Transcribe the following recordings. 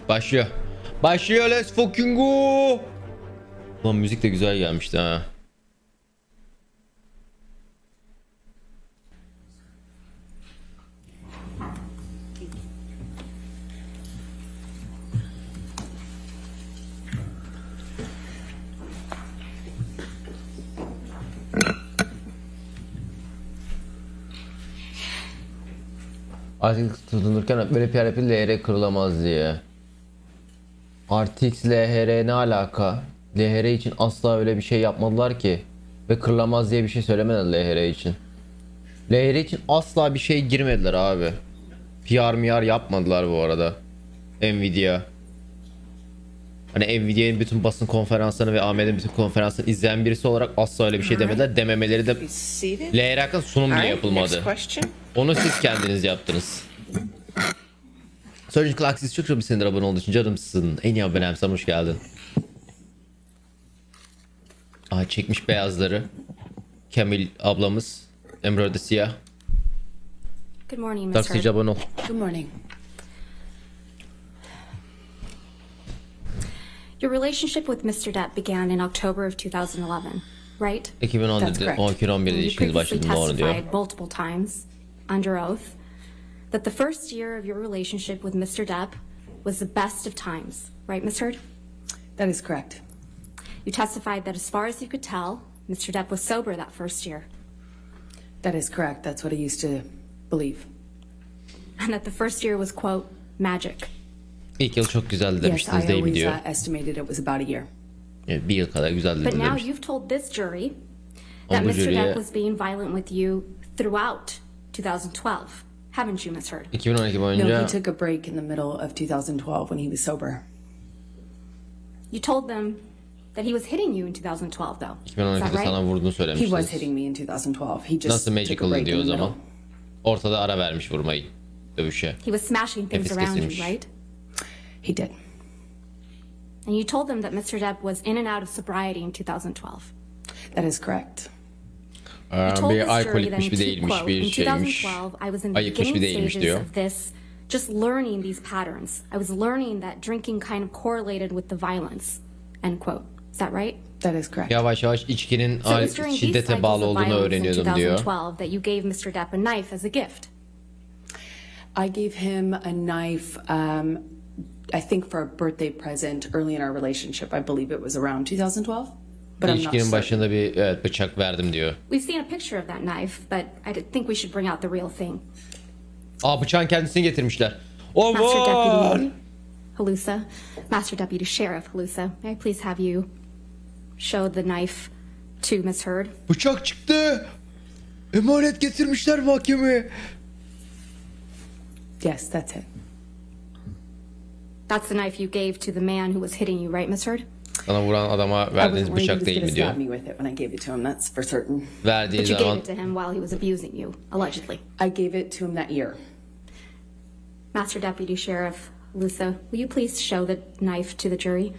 Başlıyor. Başlıyor, let's fucking go. Lan müzik de güzel gelmişti ha. Artık tutunurken böyle PR yapın, LHR kırılamaz diye. RTX LHR ne alaka? LHR için asla öyle bir şey yapmadılar ki. Ve kırılamaz diye bir şey söylemediler LHR için. LHR için asla bir şey girmediler abi. PR yapmadılar bu arada. Nvidia. Hani Nvidia'nın bütün basın konferanslarını ve AMD'nin bütün konferanslarını izleyen birisi olarak asla öyle bir şey demediler. Dememeleri de LHR hakkında sunum bile yapılmadı. Onu siz kendiniz yaptınız. Surgeon Clark, siz çok bir senedir abone olduğu için canımsın. En iyi abonem, sana hoş geldin. Aha, çekmiş beyazları. Kamil ablamız. Emre de siyah. Good morning, Mr. Taksici abone ol. Good morning. Your relationship with Mr. Depp began in October of 2011, right? 2011'de ilişkiniz başladı, doğru diyor. Testified multiple times under oath that the first year of your relationship with Mr. Depp was the best of times, right, Ms. Heard? That is correct. You testified that as far as you could tell, Mr. Depp was sober that first year. That is correct. That's what I used to believe. And that the first year was, quote, magic. İlk yıl çok güzeldi Yes, demiştiniz I değil mi always diyor. Estimated it was about a year. Evet, bir yıl kadar güzeldi But now demiş. you've told this jury that Bu Mr. jüriye- Depp was being violent with you throughout 2012, haven't you, Ms. Heard? 2012 No, boyunca he took a break in the middle of 2012 when he was sober. You told them that he was hitting you in 2012, though. Is that 2012'de right? sana vurduğunu He was söylemiştiniz. hitting me in 2012. He just Nasıl took a magical break diyor in o the zaman. middle. Ortada ara vermiş vurmayı. Dövüşe. He was smashing things Nefes around you, kesilmiş. right? He did. And you told them that Mr. Depp was in and out of sobriety in 2012. That is correct. You told Bir this jury alkolikmiş then bir to, değilmiş quote, bir in şeymiş. 2012, I was in the Ayıkmış bir beginning değilmiş stages diyor. of this, just learning these patterns. I was learning that drinking kind of correlated with the violence, end quote. Is that right? That is correct. Yavaş yavaş içkinin So it was during these şiddete cycles bağlı of olduğunu violence in öğreniyordum diyor. 2012 that you gave Mr. Depp a knife as a gift. I gave him a knife, I think for a birthday present early in our relationship. I believe it was around 2012. But I'm not İlişkinin certain. başında bir bıçak verdim diyor. We've seen a picture of that knife, but I think we should bring out the real thing. Aa, bıçağın kendisini getirmişler. Master Aman! Deputy Halusa, Master Deputy Sheriff Halusa, may I please have you show the knife to Miss Heard? Bıçak çıktı. Emanet getirmişler mahkemeye. Yes, that's it. That's the knife you gave to the man who was hitting you, right, Miss Heard? Sana vuran adama I verdiğiniz wasn't worried he bıçak was değil going to mi diyor. stab me with it when I gave it to him. That's for certain. Verdiği But you gave zaman it to him while he was abusing you, allegedly. I gave it to him that year. Master Deputy Sheriff Halusa, will you please show the knife to the jury?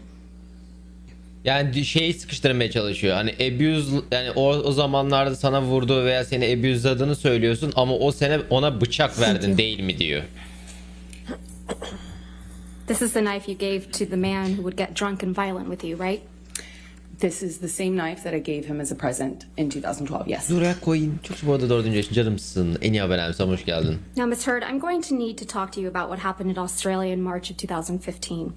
yani şeyi sıkıştırmaya çalışıyor. Hani abuse, yani o zamanlarda sana vurduğu veya seni abuse'ladığını söylüyorsun ama o sene ona bıçak verdin değil mi diyor. This is the knife you gave to the man who would get drunk and violent with you, right? This is the same knife that I gave him as a present in 2012. Yes. Buraya koyayım. Çok bu arada 4. yaşın canımsın. En iyi abonem, sana hoş geldin. Now, Ms. Heard, I'm going to need to talk to you about what happened in Australia in March of 2015.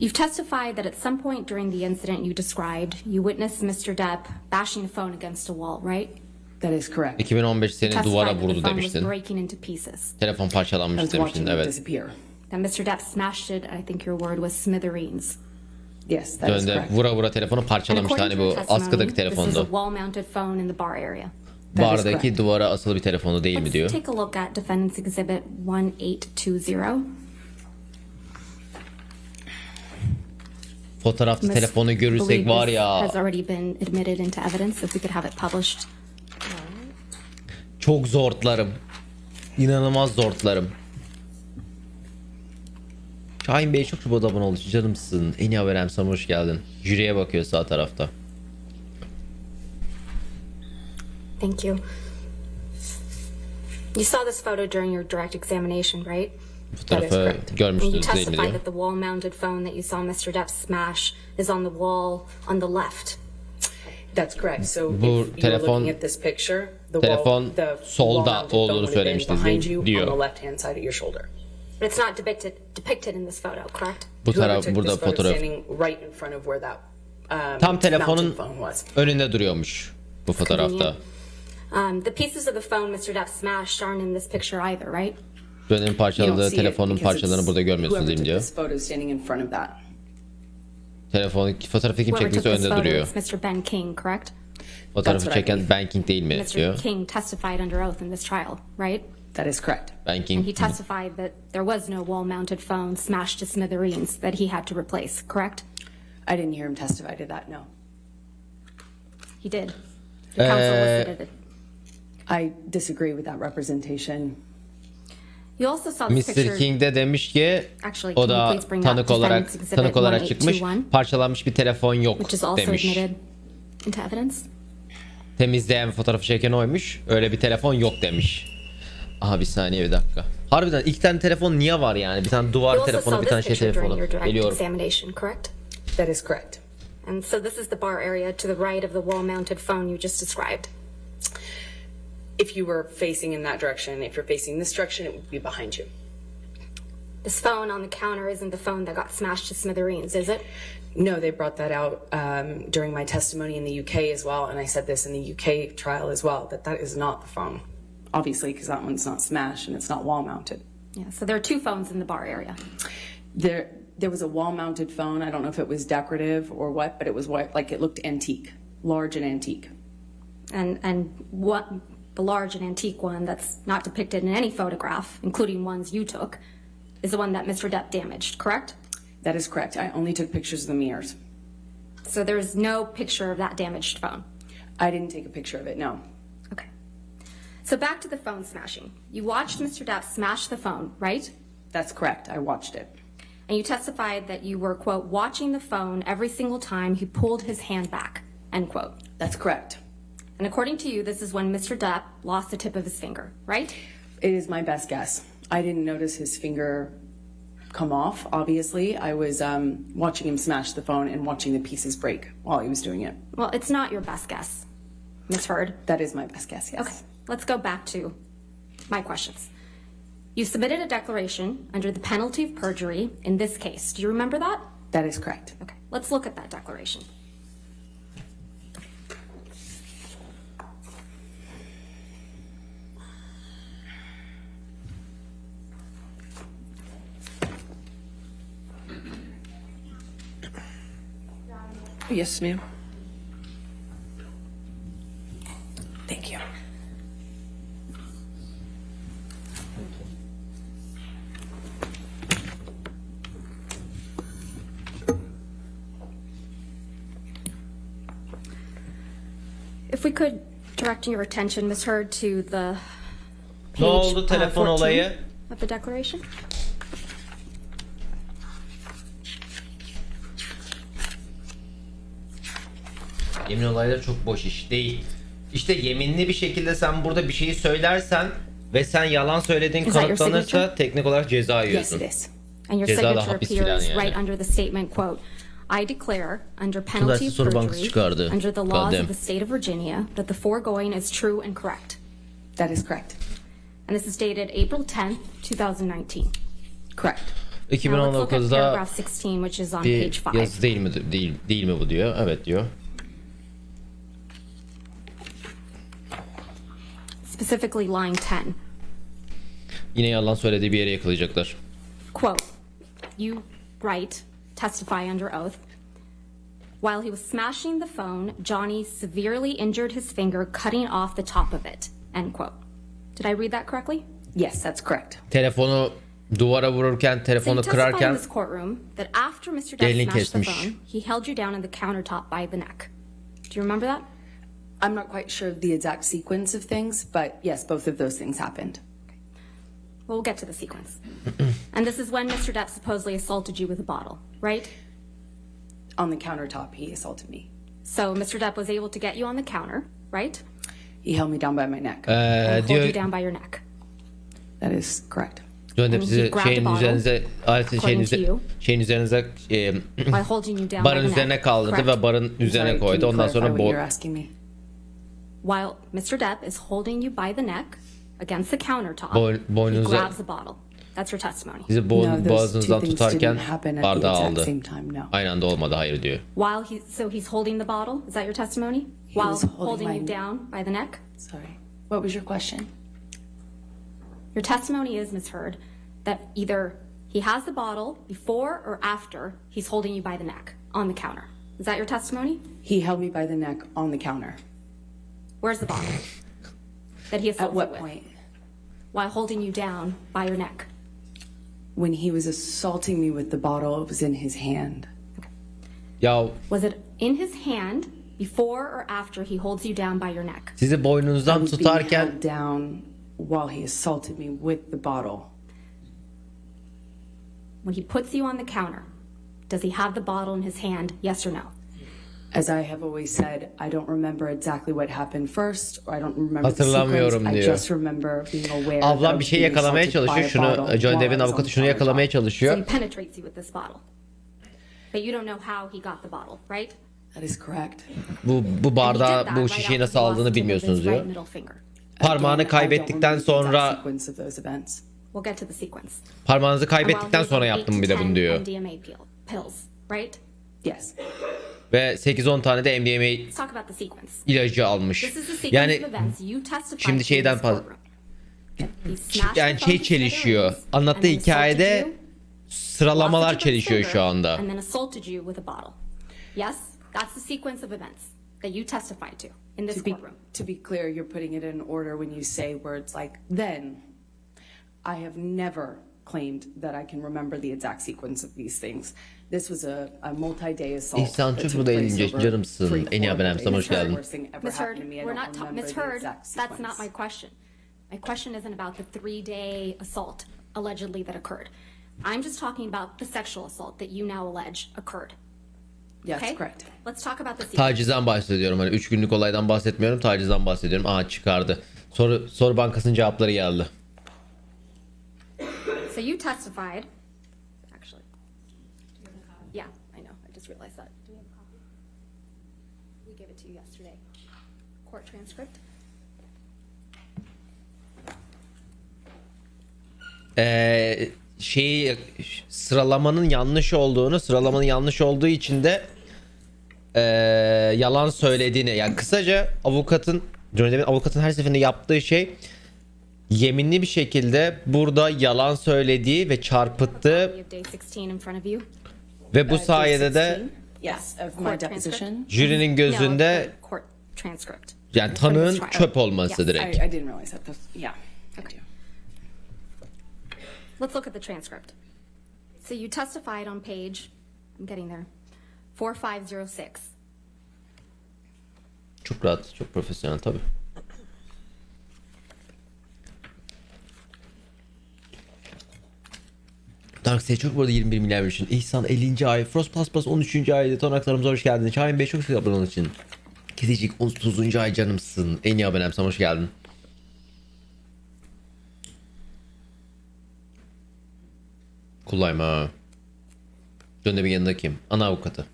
You've testified that at some point during the incident you described, you witnessed Mr. Depp bashing a phone against a wall, right? That is correct. 2015 seni Testified duvara that the vurdu phone was demiştin. breaking into pieces. Telefon I parçalanmış was demiştin, watching it evet. disappear. That Mr. Depp smashed it, I think your word was smithereens. Yes, that is Döndü correct. vura vura telefonu And parçalamıştı, according hani to bu your testimony, askıdaki this is a telefondu. wall-mounted phone in the bar area. That is Bardaki correct. duvara asılı bir telefondu değil mi Let's diyor. take a look at Defendant's Exhibit 1820. Fotoğrafta telefonu görürsek Believe var this ya, has already been admitted into evidence. If we could have it published. çok zortlarım. İnanılmaz zortlarım. Şahin Bey çok çabuk abone oldu. Canımsın. En iyi haberem, sana hoş geldin. Jüriye bakıyor sağ tarafta. Thank you. You saw this photo during your direct examination, right? Fotoğrafı And you görmüştünüz değil mi testify diyor. that the wall-mounted phone that you saw Mr. Depp smash is on the wall on the left. That's correct. So Bu if you're telefon- looking at this picture, telefon the solda wall-mounted phone olduğunu would have been söylemiştiniz behind you diyor. on the left-hand side of your shoulder. But it's not depicted in this photo, correct? Bu Whoever taraf took burada this photo fotoğraf. standing right in front of where that Tam telefonun mounted phone was. önünde duruyormuş bu fotoğrafta. The pieces of the phone Mr. Depp smashed aren't in this picture either, right? Dönemin You don't parçaladığı see it telefonun because parçalarını it's burada görmüyorsunuz whoever değil mi took diyor. this photo standing in front of that. Fotoğrafı kim Whoever took çektiyse this önde photo duruyor. is Mr. Ben King, correct? Fotoğrafı That's what I çeken believe. banking değil mi diyor. Mr. King testified under oath in this trial, right? That is correct. And Banking. he testified that there was no wall-mounted phone smashed to smithereens that he had to replace, correct? I didn't hear him testify to that, no. He did. The counsel elicited it. I disagree with that representation. You also saw this Mr. picture. King de demiş ki Actually, o can you da please bring tanık up olarak Defendant's Exhibit tanık olarak çıkmış. 1821, Parçalanmış bir telefon yok which is also demiş. admitted into evidence? Temizleyen fotoğrafı çeken oymuş. Öyle bir telefon yok demiş. Aha bir saniye bir dakika. Harbiden iki tane telefon niye var yani? Bir tane You duvar also telefonu, saw bir tane this şey picture during telefonu. your direct Geliyorum. examination, correct? That is correct. And so this is the bar area to the right of the wall-mounted phone you just described. If you were facing in that direction, if you're facing this direction, it would be behind you. This phone on the counter isn't the phone that got smashed to smithereens, is it? No, they brought that out during my testimony in the UK as well, and I said this in the UK trial as well, that is not the phone. Obviously, because that one's not smashed and it's not wall mounted. Yeah, so there are two phones in the bar area. There was a wall mounted phone. I don't know if it was decorative or what, but it was white, like it looked antique, large and antique. And what the large and antique one that's not depicted in any photograph, including ones you took, is the one that Mr. Depp damaged, correct? That is correct. I only took pictures of the mirrors. So there's no picture of that damaged phone. I didn't take a picture of it, no. Okay. So back to the phone smashing. You watched Mr. Depp smash the phone, right? That's correct. I watched it. And you testified that you were, quote, watching the phone every single time he pulled his hand back, end quote. That's correct. And according to you, this is when Mr. Depp lost the tip of his finger, right? It is my best guess. I didn't notice his finger come off, obviously. I was watching him smash the phone and watching the pieces break while he was doing it. Well, it's not your best guess, Ms. Heard. That is my best guess, yes. Okay, let's go back to my questions. You submitted a declaration under the penalty of perjury in this case. Do you remember that? That is correct. Okay, let's look at that declaration. Yes, ma'am. Thank you. If we could direct your attention, Ms. Heard, to the Ne oldu telefon 14 olayı? of the declaration. Yemin olayları çok boş iş değil. İşte yeminli bir şekilde sen burada bir şeyi söylersen ve sen yalan söylediğin Is that your kanıtlanırsa signature? teknik olarak ceza Yes, yiyorsun. it is. And your Ceza da signature hapis filan appears yani. right under the statement, quote, I declare under penalty Üniversite of Soru Bankası perjury, çıkardı. under the laws Goddamn. of the state of Virginia, that the foregoing is true and correct. That is correct. And this is dated April 10th, 2019. Correct. Now let's look at 2019'da paragraph 16, which is on page bir 5. yazı değil mi değil mi bu diyor. Evet diyor. Specifically line 10. Yine yalan söylediği bir yere yakalayacaklar. Quote, you write, testify under oath, while he was smashing the phone, Johnny severely injured his finger, cutting off the top of it, end quote. Did I read that correctly? Yes, that's correct. Telefonu duvara vururken, So telefonu you testified in kırarken this courtroom that after Mr. Depp Elini smashed the kesmiş. phone, he held you down on the countertop by the neck. Do you remember that? I'm not quite sure of the exact sequence of things, but yes, both of those things happened. Well, we'll get to the sequence. And this is when Mr. Depp supposedly assaulted you with a bottle, right? On the countertop, he assaulted me. So Mr. Depp was able to get you on the counter, right? He held me down by my neck. And hold diyor you down by your neck. That is correct. Johnny Depp And he sizi grabbed the şeyin bottle, üzerinize, aletin according to you, şeyin üzerinize by holding you down by barın the üzerine neck. kaldırdı Correct. ve barın üzerine Sorry, koydu. can you Ondan clarify sonra what you're asking me? While Mr. Depp is holding you by the neck against the countertop, he boynunuza grabs the bottle. That's your testimony. sizi No, those two boğazınızdan things tutarken didn't happen at the bardağı exact aldı. same time, no. Aynı anda olmadı, hayır diyor. So he's holding the bottle. Is that your testimony? While was holding holding you my- down by the neck. Sorry. What was your question? Your testimony is, Ms. Heard, that either he has the bottle before or after he's holding you by the neck on the counter. Is that your testimony? He held me by the neck on the counter. Where's the bottle that he At assaulted what with? point? While holding you down by your neck. When he was assaulting me with the bottle, it was in his hand. Ya Was it in his hand before or after he holds you down by your neck? sizi I boynunuzdan was being tutarken held down while he assaulted me with the bottle. When he puts you on the counter, does he have the bottle in his hand? Yes or no? As I have always said, I don't remember exactly what happened first, or I don't remember the Hatırlamıyorum sequence. I diyor. just remember being aware ablam of bir şey being yakalamaya assaulted by çalışıyor. a Şunu bottle Johnny while Depp'in I was on avukatı the şunu yakalamaya countertop. So çalışıyor. he penetrates you with this bottle. But you don't know how he got the bottle, right? That is correct. Bu And he did bardağı, that bu right şişeyi after nasıl he lost aldığını the tip of bilmiyorsunuz his diyor. right middle finger. Parmağını Again, I don't kaybettikten remember the exact sonra sequence of those events. We'll get to the sequence. parmağınızı And while kaybettikten he was sonra on yaptım 8 bir to de 10 bunu diyor. MDMA pills, right? Yes. Ve 8-10 tane de MDMA Let's talk about the sequence. ilacı almış. This is the sequence Yani of events you testified şimdi to şeyden in this fazla- courtroom. He smashed yani the şey phone to çelişiyor. smithereens, Anlattığı and then assaulted hikayede you, sıralamalar lost the tip of his çelişiyor şu finger, anda. And then assaulted you with a bottle. Yes, that's the sequence of events that you testified to in this courtroom. To be clear, you're putting it in order when you say words like then. I have never claimed that I can remember the exact sequence of these things. This was a multi-day assault. İhsan that Türk took burada place 50. over canımsın. 3-4 En iyi abonem, sana hoş days. geldin. Worst thing ever Ms. Heard, happened to me. I we're don't not remember Ms. the Heard, exact that's not sequence. my question. My question isn't about the 3-day assault allegedly that occurred. I'm just talking about the sexual assault that you now allege occurred. Yes, Okay? correct. Let's talk about the sequence. Tacizden bahsediyorum. Hani 3 günlük olaydan bahsetmiyorum. Tacizden bahsediyorum. Aha çıkardı. Soru bankasının cevapları geldi. So you testified, actually. Yeah, I know. I just realized that. Do we have a copy? We gave it to you yesterday. Court transcript. Sıralamanın yanlış olduğu için de yalan söylediğini, yani kısaca Johnny Depp'in avukatın her seferinde yaptığı şey yeminli bir şekilde burada yalan söylediği ve çarpıttığı Copy of day 16 in front of you. ve bu sayede de Yes, of my Court deposition. transcript. jürinin No, gözünde court transcript. yani From this tanığın trial. çöp olması Yes. direkt. I didn't realize that. Yeah, I do. Let's look at the transcript. So you testified on page, I'm getting there, 4506. Çok rahat, çok profesyonel tabii. Darkseid çok burada 21 milyar için. İhsan 50. ay. Frost Plus Plus 13. ayda. Tonaklarımıza hoş geldin. Şahin Bey çok sık abone olduğun için. Kedicik 30. ay canımsın. En iyi abonem, sana hoş geldin. Kullayma ha. Johnny Depp'in yanında kim? Ana avukatı.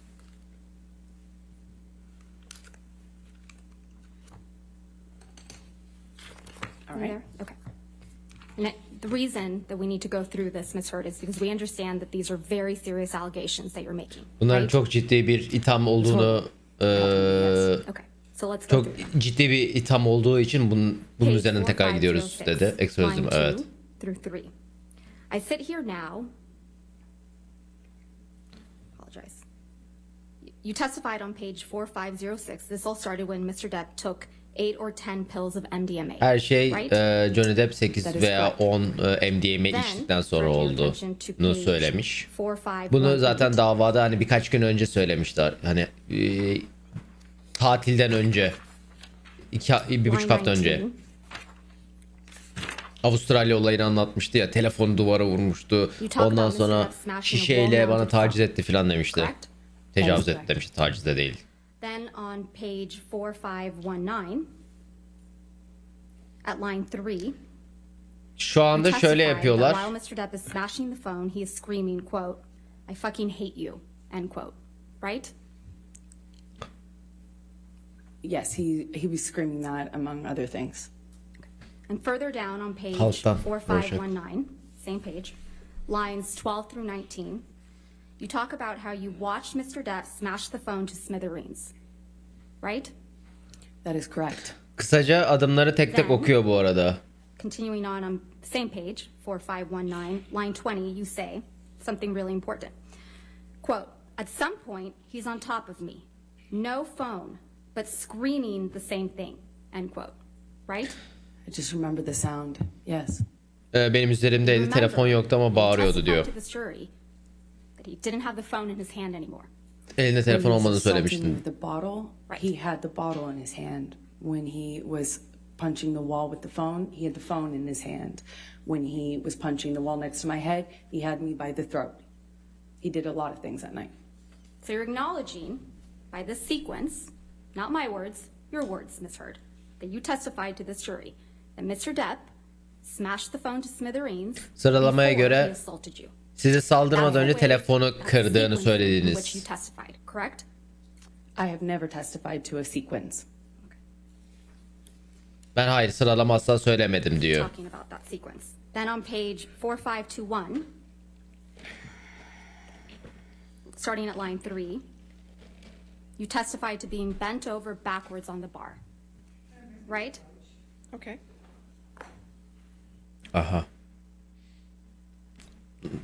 All right. There? Okay. The reason that we need to go through this, Ms. Heard, is because we understand that these are very serious allegations that you're making. Bunların right? çok ciddi bir itham olduğunu Yes. Okay. So let's go çok through them. ciddi bir itham olduğu için bunun Page üzerinden tekrar gidiyoruz 4506, dedi. Ekstra line özüm, 2 evet. through 3. I sit here now. Apologize. You testified on page 4506. This all started when Mr. Depp took 8 or 10 pills of MDMA. Her şey right? Johnny Depp 8 That is veya correct. 10 MDMA Then, içtikten sonra turn your olduğunu attention to page söylemiş. 4518. Bunu zaten davada hani birkaç gün önce söylemişler. Hani tatilden önce. Bir buçuk Line hafta önce. 19. Avustralya olayını anlatmıştı ya. Telefonu duvara vurmuştu. You talk Ondan about Mr. sonra Depp smashing a şişeyle wall bana mounted taciz phone. etti falan demişti. Correct? Tecavüz That is etti demişti. Taciz de değil. Then on page 4519, at line 3, Şu anda You şöyle testified yapıyorlar. that while Mr. Depp is smashing the phone, he is screaming, quote, "I fucking hate you," end quote. Right? Yes, he was screaming that among other things. And further down on page Halktan 4519, same page, lines 12 through 19, you talk about how you watched Mr. Depp smash the phone to smithereens. Right? That is correct. Kısaca adımları tek tek okuyor bu arada. Continuing on the same page, 4519, line 20, you say something really important. Quote, "At some point, he's on top of me. No phone, but screaming the same thing," end quote. Right? I just remember the sound. Yes. Benim üzerimdeydi. Remember, Telefon yoktu ama you bağırıyordu testified diyor. to the jury that he didn't have the phone in his hand anymore. Elinde telefon When he was olmadığını assaulting me söylemiştin. with the bottle, Right. he had the bottle in his hand. When he was punching the wall with the phone, he had the phone in his hand. When he was punching the wall next to my head, he had me by the throat. He did a lot of things that night. So you're acknowledging by this sequence, not my words, your words, Ms. Heard, that you testified to this jury that Mr. Depp smashed the phone to smithereens Sıralamaya before göre he assaulted you. size saldırmadan That's önce the way- telefonu that's the kırdığını sequence in which you söylediniz. testified, correct? I have never testified to a sequence. Ben hayır sıralama asla söylemedim diyor. Talking about that sequence. Then on page 4521, starting at line 3, you testified to being bent over backwards on the bar. Right? Okay. Aha.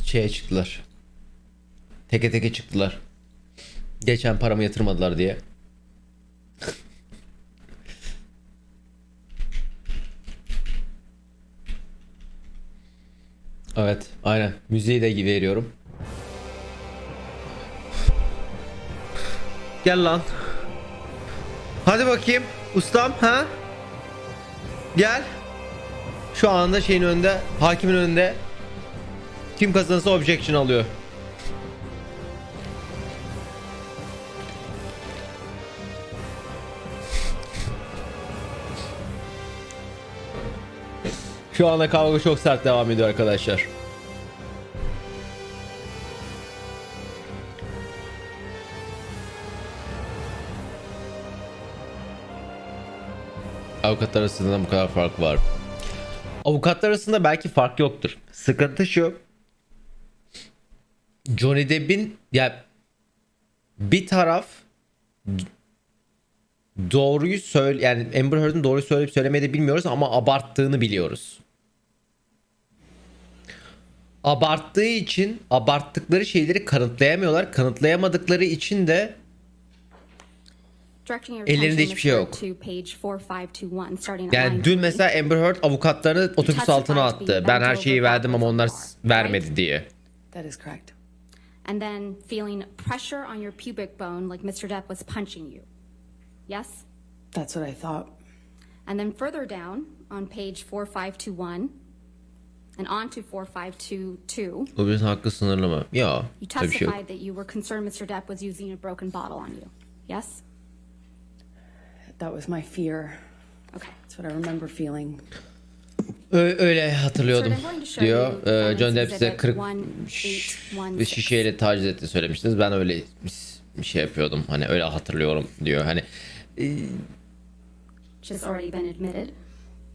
Şeye çıktılar. Teke teke çıktılar. Geçen paramı yatırmadılar diye. Evet, aynen. Müziği de veriyorum. Gel lan. Hadi bakayım. Ustam ha? Gel. Şu anda şeyin önünde, hakimin önünde. Kim kazanırsa objection alıyor. Şu anda kavga çok sert devam ediyor arkadaşlar. Avukatlar arasında bu kadar fark var. Avukatlar arasında belki fark yoktur. Sıkıntı şu. Johnny Depp'in ya bir taraf doğruyu söyle yani Amber Heard'ın doğruyu söyleyip söylemediğini bilmiyoruz ama abarttığını biliyoruz. Abarttığı için abarttıkları şeyleri kanıtlayamıyorlar. Kanıtlayamadıkları için de ellerinde hiçbir şey yok. Yani dün mesela Amber Heard avukatlarını otobüs altına attı. Ben her şeyi verdim ama onlar vermedi diye. That is correct. And then feeling pressure on your pubic bone like Mr. Depp was punching you. Yes? That's what I thought. And then further down on page 4521 and on to 4522, Bu bir hakkı sınırlı mı? Ya, you öyle bir şey yok. testified that you were concerned Mr. Depp was using a broken bottle on you. Yes? That was my fear. Okay. That's what I remember feeling. Öyle hatırlıyordum Sir, I'm going to show diyor. you defendant's John Depp size exhibit kırık 1816. bir şişeyle taciz etti söylemiştiniz. Ben öyle bir şey yapıyordum. Hani öyle hatırlıyorum diyor. Hani Just already been admitted.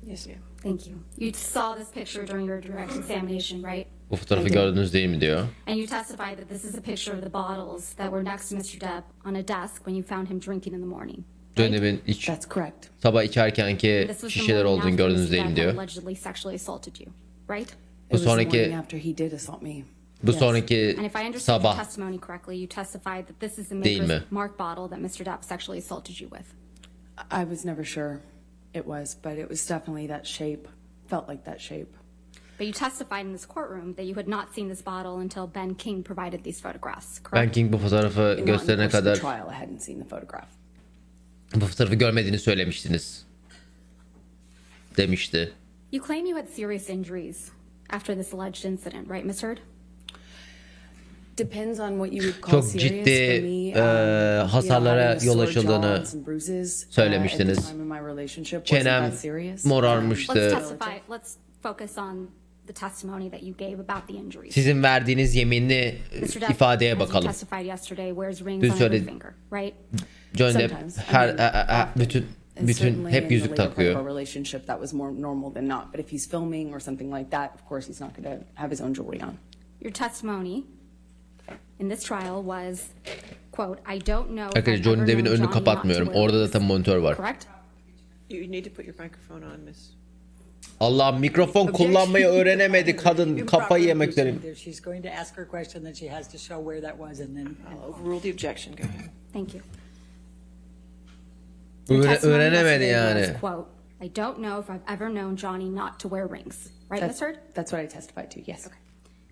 Yes, yeah. Thank you. You saw this picture during your direct examination, right? bu fotoğrafı gördünüz değil mi diyor. And you testified that this is a picture of the bottles that were next to Mr. Depp on a desk when you found him drinking in the morning. John Depp'in That's correct. sabah içerkenki This was the şişeler morning olduğunu after gördünüz Mr. değil mi Depp diyor. allegedly sexually assaulted you, right? It Bu was the sonraki morning after he did assault me. bu Yes. sonraki And if I understood your sabah testimony correctly, you testified that this is the Değil maker's mi? mark bottle that Mr. Depp sexually assaulted you with. I was never sure it was, but it was definitely that shape. Felt like that shape. But you testified in this courtroom that you had not seen this bottle until Ben King provided these photographs, Ben correct? King bu fotoğrafı Not in the gösterene course of the kadar trial, I hadn't seen the photograph. bu fotoğrafı görmediğini söylemiştiniz demişti. You claim you had serious injuries after this alleged incident, right, Ms. Heard? Depends on what you would call Çok serious. ciddi, For me, hasarlara having yol sore açıldığını jaws and bruises, söylemiştiniz. at the time in my relationship wasn't Çenem that serious. morarmıştı. Let's testify. Let's focus on the testimony that you gave about the injuries. Sizin verdiğiniz yeminli Mr. Depp, ifadeye as you bakalım. testified yesterday, wears rings Dün on every söyledi. finger, right? Johnny Depp Sometimes. bütün Certainly hep in the yüzük later part of takıyor. our relationship that was more normal than not. But if he's filming or something like that, of course he's not going to have his own jewelry on. Your testimony in this trial was, quote, I don't know if Arkadaşlar I've Johnny ever Depp'in known önünü Johnny not kapatmıyorum. to wear Orada da rings. tam monitör var. Correct? You need to put your microphone on, miss. Allah'ım mikrofon kullanmayı öğrenemedi kadın. Kafayı yemek üzerim. She's going to ask her question, then she has to show where that was, and then. I'll overrule the objection. Go ahead. Thank you. Your testimony Öğrenemedi yesterday yani. was, quote, I don't know if I've ever known Johnny not to wear rings. Right, Miss Heard? That's what I testified to, yes. Okay.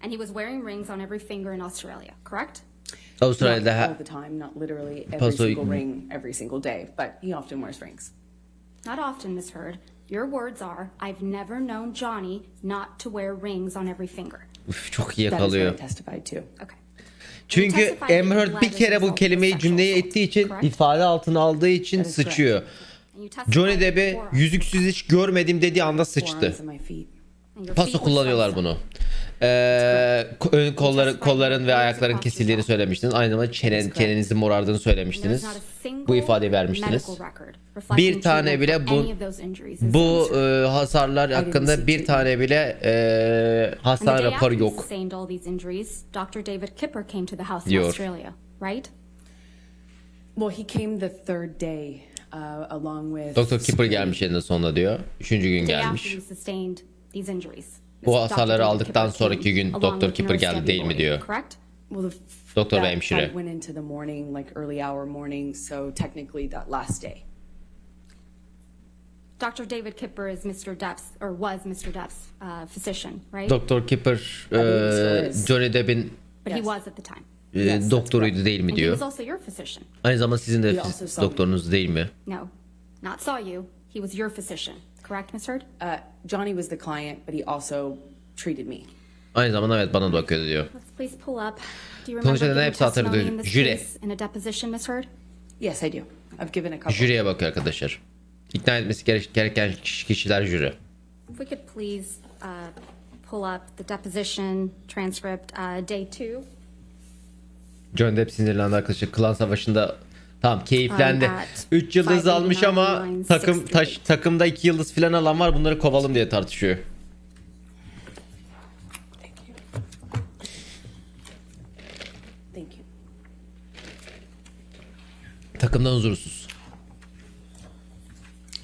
And he was wearing rings on every finger in Australia, correct? Avustralya'da Not all the time, not literally every single ring, every single day, but he often wears rings. Not often, Miss Heard. Your words are, I've never known Johnny not to wear rings on every finger. Uf, çok iyi That is what yakalıyor. I testified to. Okay. Çünkü Amber Heard bir kere bu kelimeyi cümleye ettiği için, ifade altına aldığı için sıçıyor. And you testified Johnny that Depp'i forearm- yüzüksüz hiç görmedim dediği anda sıçtı. Forearms and my feet. and your Paso feet were kullanıyorlar sliced bunu. up. Ön kolların ve ayakların kesildiğini söylemiştiniz. Aynı zamanda çenenizin morardığını söylemiştiniz. There's not a single Bu ifadeyi vermiştiniz. medical record reflecting Bir tane treatment bile for bu any of those injuries is bu demonstrated. hasarlar hakkında bir tane bile And the hastane day raporu after you yok sustained all these injuries, Dr. David Kipper came to the house in diyor. Australia, right? Well, he came the third day, along with. Doktor Kipper gelmiş eninde sonunda diyor. Üçüncü gün The day after gelmiş. you sustained these injuries. Bu Dr. hasarları David aldıktan Kipper sonraki came, gün along Doktor with Kipper nurse geldi Debbie değil mi Boyd, diyor. Correct? Well, Doktor ve that hemşire. fight went into the morning, like early hour morning, so technically that last day. Dr. David Kipper is Mr. Depp's, or was Mr. Depp's physician, right? Doktor Kipper Johnny Depp'in But he Yes. was at the time. Yes, that's doktoruydu değil mi And he diyor. was also your physician. Aynı zamanda sizin de He also saw me. doktorunuz değil mi? No, not saw you. He was your physician, correct, Miss Heard? Johnny was the client, but he also treated me. Aynı zamanda evet bana da bakıyordu diyor. Let's please pull up. Do you Sonuçta remember neden giving hepsi hatırlıyor? testimony in this Jüri. case in a deposition, Miss Heard? Yes, I do. I've given a couple. Jüriye bakıyor arkadaşlar. İkna etmesi gereken kişiler jüri. If we could please pull up the deposition transcript, day 2. Johnny Depp sinirlendi arkadaşlar. Klan Savaşı'nda tam keyiflendi. At 3 yıldız almış ama 589, takımda 2 yıldız falan alan var. Bunları kovalım diye tartışıyor. Thank you. Takımdan huzursuz.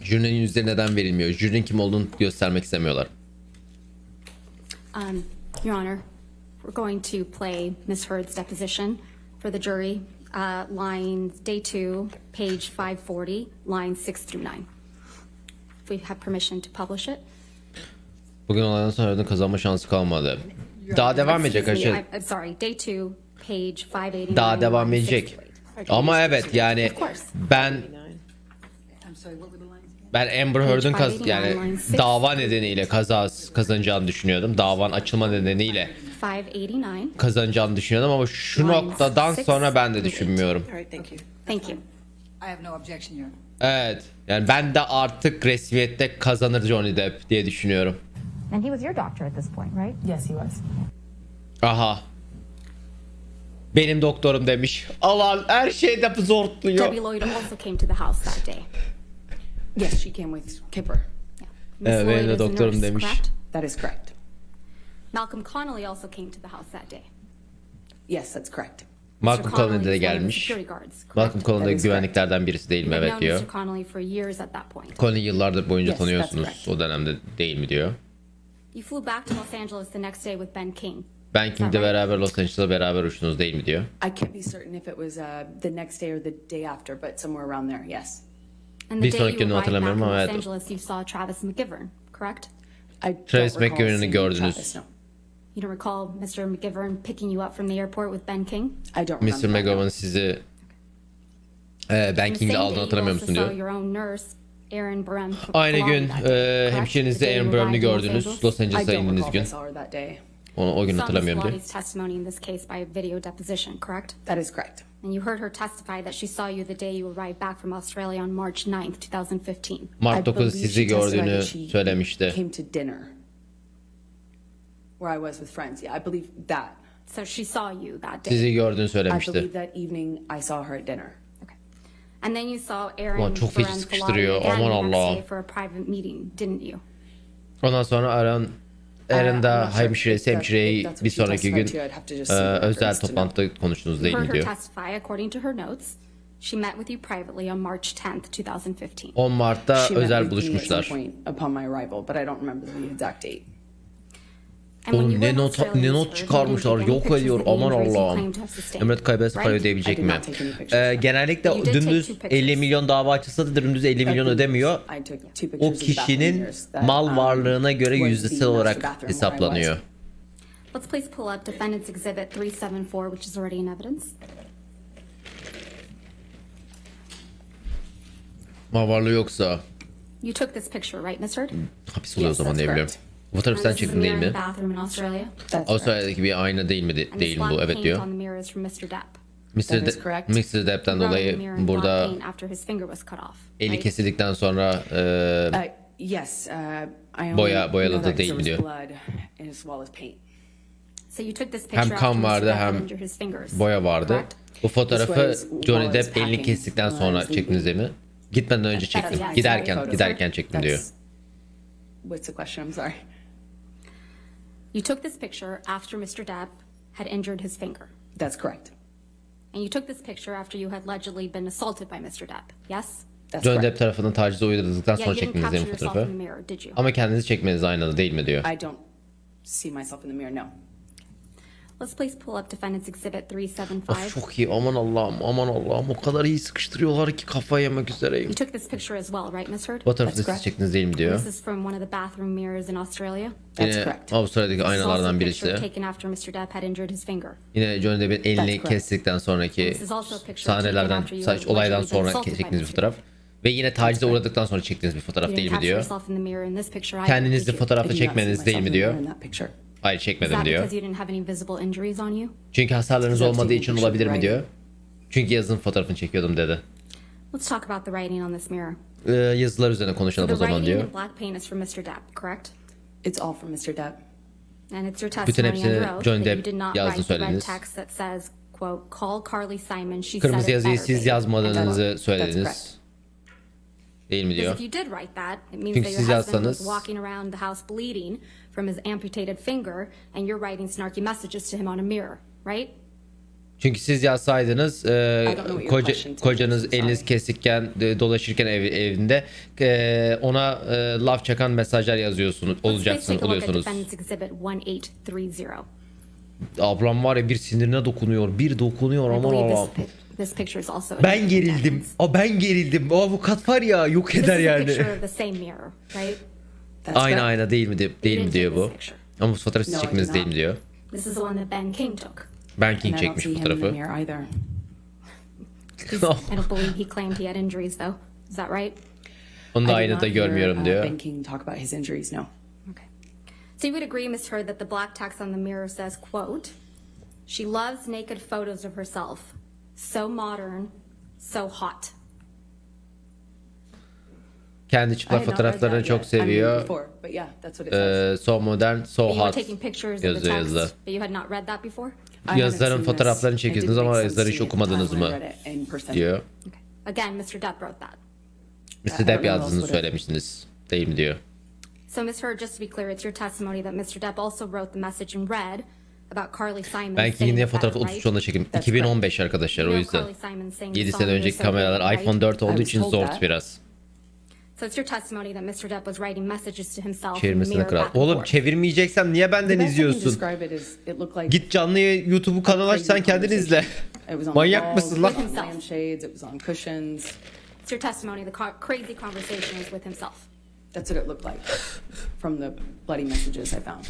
Jürinin yüzleri neden verilmiyor? Jürinin kim olduğunu göstermek istemiyorlar. Your Honor, we're going to play Miss Heard's deposition for the jury. Lines day 2, page 540, lines 6 through 9. If we have permission to publish it. Bugün olaydan sonra Heard'ın kazanma şansı kalmadı. Daha devam edecek Excuse me, arkadaşlar. I'm sorry, day 2, page 589. Daha devam lines 6 edecek. through 8. Ama evet yani Of course. ben I'm sorry, what were the lines? Amber Heard'ın yani dava 589, nedeniyle kazanacağını düşünüyordum. Davan açılma nedeniyle 589. kazanacağını düşünüyordum ama şu Lines noktadan 6 sonra ben de through 8. düşünmüyorum. All right, thank you. Thank you. I have no objection, Your Honor. Evet. Yani ben de artık resmiyette kazanır Johnny Depp diye düşünüyorum. And he was your doctor at this point, right? Yes, he was. Aha. Benim doktorum demiş. Alan her şeyde Debbie zortluyor. Lloyd also came to the house that day. Yes, she came with Kipper. Miss Evet, benim de Lloyd is a doktorum nurse, demiş. correct? That is correct. Malcolm Connolly also came to the house that day. Yes, that's correct. Malcolm Mr. Connolly Connolly de is one of the gelmiş. security guards, correct? Malcolm Connolly That is güvenliklerden birisi değil mi? You've Evet known diyor. Mr. Connolly for years at that point. Connolly yıllardır boyunca Yes, tanıyorsunuz. that's correct. O dönemde değil mi diyor. You flew back to Los Angeles the next day with Ben King. Ben King'le beraber Los Angeles'la beraber uçtunuz değil mi diyor. I can't be certain if it was the next day or the day after, but somewhere around there, yes. And Bir the day sonraki you günü arrived back in hatırlamıyorum ama Los evet. Angeles, you saw Travis McGivern, correct? I don't Travis recall McGivern'ı seeing gördünüz. Travis, no. You don't recall Mr. McGivern picking you up from the airport with Ben King? I don't Mr. remember. that, no. McGovern sizi Ben And the King'le same aldığını day, you hatırlamıyor also musun saw diyor. your own nurse, Erin Brem. Aynı gün that day, correct? hemşirenizde The day you Aaron Brum'u arrived in Los gördünüz. Angeles? Los I Angeles'a don't indiğiniz recall gün. if I saw her that day. O gün You saw Miss hatırlamıyorum diyor. Lottie's testimony in this case by video deposition, correct? That is correct. And you heard her testify that she saw you the day you arrived back from Australia on March 9th, 2015. Mart I 9'u believe sizi she testified gördüğünü that she söylemişti. Came to dinner where I was with friends. Yeah, I believe that. So she saw you that day. Sizi gördüğünü I söylemişti. believe that evening I saw her at dinner. Okay. And then you saw Aaron Ulan çok feci Ferentz sıkıştırıyor. again Aman the next Allah'ım. day for a private meeting, didn't you? Ondan sonra Aaron I'm da not sure hemşiresi if hemşireyi that's what bir she sonraki gün testified to. I'd have to just see the özel records to know. toplantıda konuştunuz You değil heard mi her diyor. testify according to her notes. She met with you privately on March 10th, 2015. 10 Mart'ta She met özel with me at some buluşmuşlar. point upon my arrival, but I don't remember the exact date. And when Oğlum you ne were in not, Australia, ne you not heard you çıkarmışlar, didn't take yok any pictures ediyor, of the aman injuries you Allah'ım. claimed to have sustained, Emret kaybetse para right? ödeyebilecek I did mi? not take any pictures. Genellikle You did take dümdüz two pictures. 50 milyon dava açılsa da dümdüz 50 milyon ödemiyor. I took two pictures O of the bathroom kişinin mirrors that, mal varlığına göre was the yüzdesel master olarak bathroom where I hesaplanıyor. Let's please pull up Defendant's Exhibit 374, which is already in evidence. Mal varlığı yoksa You took this picture, right, Miss Heard? hapis oluyor o Yes, zaman that's diye biliyorum. correct. Bu fotoğrafı sen This is a çektin değil mirror in mi? the bathroom in Australia. That's correct. Avustralya'daki bir ayna değil mi? And this Değil mi bu? black Evet paint diyor. on the mirror is from Mr. Depp. That is correct. Mr. Depp'ten He wrote on the dolayı mirror in black burada paint after his finger was cut off. eli right? kesildikten sonra Yes, I only boyalı know that değil there mi was diyor. blood as well as paint. So you took this picture hem after kan Mr. vardı Depp hem had injured his fingers, boya vardı. correct? Bu fotoğrafı This was Johnny while I was Depp elini packing, kestikten while I sonra was çektiniz değil mi? Gitmeden önce çektim. That's Giderken çektim diyor. What's the question? I'm sorry. You took this picture after Mr. Depp had injured his finger. That's correct. And you took this picture after you had allegedly been assaulted by Mr. Depp, yes? That's Johnny correct. Depp tarafından tacize uğradıktan Yeah, sonra you didn't çektiniz değil capture mi yourself fotoğrafı? in the mirror, did you? Ama kendinizi çekmeniz aynı anda değil mi diyor. I don't see myself in the mirror. No. Let's please pull up Defendant's Exhibit Of 375. çok iyi, aman Allah'ım, aman Allah'ım, o kadar iyi sıkıştırıyorlar ki kafayı yemek üzereyim. You took this picture as well, right, Miss Heard? Fotoğrafı da That's siz correct. çektiniz değil mi diyor. This is from one of the bathroom mirrors in Australia. That's Yine correct. Avustralya'daki This is also a aynalardan picture birisi. taken after Mr. Depp had injured his finger. Yine Johnny Depp'in elini That's correct. kestikten sonraki This is also a picture sahnelerden, taken after you olaydan allegedly been sonra assaulted by çektiğiniz bir Mr. fotoğraf. Ve yine tacize uğradıktan sonra çektiğiniz bir fotoğraf You değil didn't mi capture diyor. yourself in the mirror in this picture either, Kendinizi did you? fotoğrafta I do not see çekmeniz değil myself mi in the diyor. mirror in that picture. Hayır Is çekmedim that diyor. because you didn't have any visible injuries on you? Çünkü hasarlarınız Because I was olmadığı taking için pictures olabilir mi of diyor. Çünkü yazının fotoğrafını çekiyordum dedi. Let's talk about the writing on this mirror. Yazılar üzerine So konuşalım the o zaman writing diyor. in black paint is from Mr. Depp, correct? It's all from Mr. Depp. And it's your Bütün testimony hepsini under oath Johnny that you Depp did not yazdığını write the red söylediniz. text that says, quote, call Carly Simon, she said Kırmızı it yazıyı better, siz baby. yazmadığınızı That's söylediniz. correct. Değil mi Because diyor. if you did write that, it means Çünkü that siz your husband was yazsanız- walking around the house bleeding from his amputated finger and you're writing snarky messages to him on a mirror, right? Çünkü siz yazsaydınız don't know what your question is. kocanız Sorry. eliniz kesikken dolaşırken evinde ona laf çakan mesajlar yazıyorsunuz, Let's please olacaksınız, take a look at oluyorsunuz. Defendant's Exhibit 1830. Ablam var ya bir sinirine dokunuyor, bir dokunuyor I aman believe Allah'ım. this picture is also in Ben the gerildim. evidence. Ben gerildim. O avukat var ya yok This eder is a yani. picture of the same mirror, right? That's Ayna correct. ayna değil mi değil mi diyor bu. Ama bu fotoğrafı siz No, I çekmeniz did değil mi not. diyor. This is the one that Ben King took. Ben And King I don't çekmiş see him in the fotoğrafı. mirror either. I don't believe he claimed he had injuries, though. Is that right? Onu I da did aynada not hear, görmüyorum diyor. Ben King talk about his injuries. No. Okay. So you would agree, Ms. Heard, that the black text on the mirror says, quote, she loves naked photos of herself. So modern, so hot. Kendi I çıplak had not read fotoğraflarını that çok yet. I mean, seviyor. before, but yeah, that's what it says. So modern, so But you were hot taking pictures of the yazıyor text, yazıda. but you had not read that before? I haven't Yazıların seen this. fotoğraflarını It çekiyorsunuz didn't ama make yazıları sense hiç to me at the okumadınız time when I mı? read it in person. Diyor. Okay. Again, Mr. Depp wrote that. Mr. don't Depp know yazdığını what else söylemiştiniz. Değil mi diyor. So, Ms. Heard, just to be clear, it's your testimony that Mr. Depp also wrote the message in red about Carly Simon Ben saying yine it fotoğrafı better, 33 right? onda çekim. That's 2015 arkadaşlar o You know yüzden. Carly Simon saying 7 the sene song önceki You're So Good, kameralar right? iPhone 4 olduğu I was için told zor that. biraz. So it's your testimony that Mr. Depp was writing messages to himself in the Çevirmesine mirror kral. back and Oğlum forth. çevirmeyeceksen niye The benden best I can izliyorsun? describe it is it looked like Git canlı YouTube'u kanal aç sen kendin izle. It was on the Manyak walls, mısın lan? it was on lampshades, it was on cushions. It's your testimony the crazy conversation is with himself. That's what it looked like from the bloody messages I found.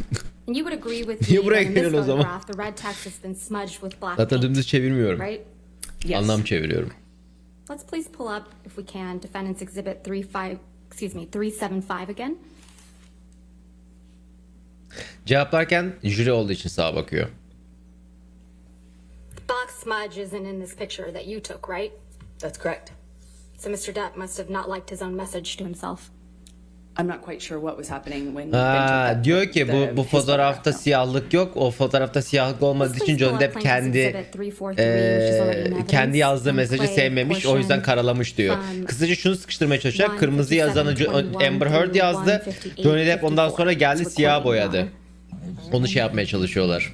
And you would agree with Niye me buraya that in this geliyorsun o zaman? photograph, the red text has been smudged with black Zaten paint, dümdüz çevirmiyorum. right? Yes. Anlam çeviriyorum. Let's please pull up, if we can, Defendant's Exhibit 375 again. Cevaplarken jüri olduğu için sağa bakıyor. The box smudge isn't in this picture that you took, right? That's correct. So Mr. Depp must have not liked his own message to himself. I'm not quite sure what was happening when Diyor ki bu fotoğrafta siyahlık yok. O fotoğrafta siyahlık olmadığı için Johnny Depp kendi yazdığı mesajı sevmemiş. O yüzden karalamış diyor. Kısaca şunu sıkıştırmaya çalışacak. Kırmızı yazanı Amber Heard yazdı. Johnny Depp ondan sonra geldi siyah boyadı. Onu şey yapmaya çalışıyorlar.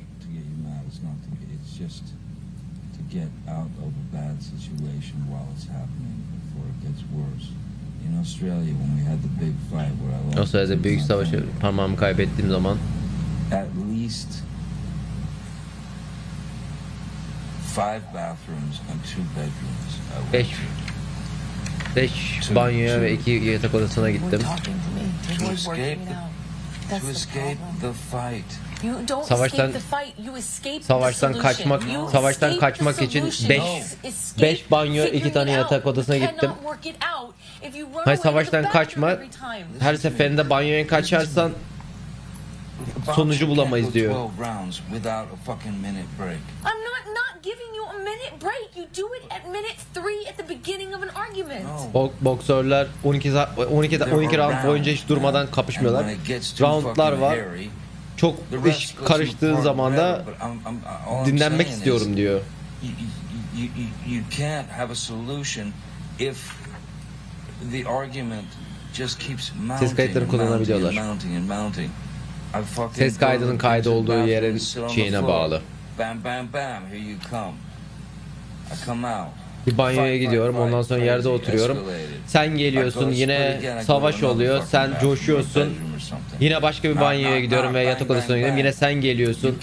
O sırada büyük savaşı parmağımı kaybettiğim zaman at least 5 bathrooms and 2 bedrooms. 5 banyoya ve 2 yatak odasına gittim. To escape the fight. Savaştan kaçmak için 5 banyo 2 tane yatak odasına gittim. Hayır, savaştan kaçma. Her seferinde banyoya kaçarsan sonucu bulamayız diyor. I'm not giving you a minute break. You do it at minute 3 at the beginning of an argument. Boksörler 12 round boyunca hiç durmadan kapışmıyorlar. Roundlar var. Çok iş karıştığı zaman da dinlenmek istiyorum diyor. You can't have a solution if the argument just keeps mounting. Ses kayıtları kullanabiliyorlar. Ses kaydının kaydı olduğu yerin şeyine bağlı. Bam bam bam, here you come. I come out. Bir banyoya gidiyorum, ondan sonra yerde oturuyorum. Sen geliyorsun, yine savaş oluyor, sen coşuyorsun. Yine başka bir banyoya gidiyorum ve yatak odasına gidiyorum, yine sen geliyorsun.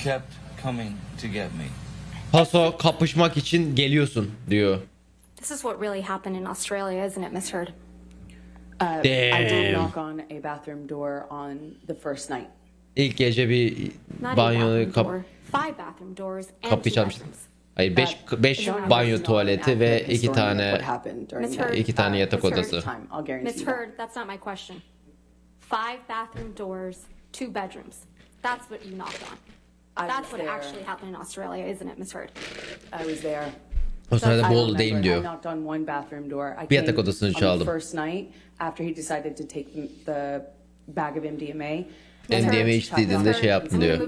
Paso kapışmak için geliyorsun diyor. This is what really happened in Australia, isn't it, Miss Heard? I did knock on a bathroom door on the first night. İlk gece bir Not a banyoyu bathroom door, 5 bathroom doors and kapıyı 2 çalmıştım. bedrooms. Hayır, 5 banyo tuvaleti ve 2 tane yatak odası. Miss Heard, that's not my question. 5 bathroom doors, 2 bedrooms. That's what you knocked on. That's what actually happened in Australia, isn't it, Miss Heard? I was there. O sırada Bolu'dayım diyor. Bir yatak odasını çaldım. MDMA içtiğinde şey yaptım diyor.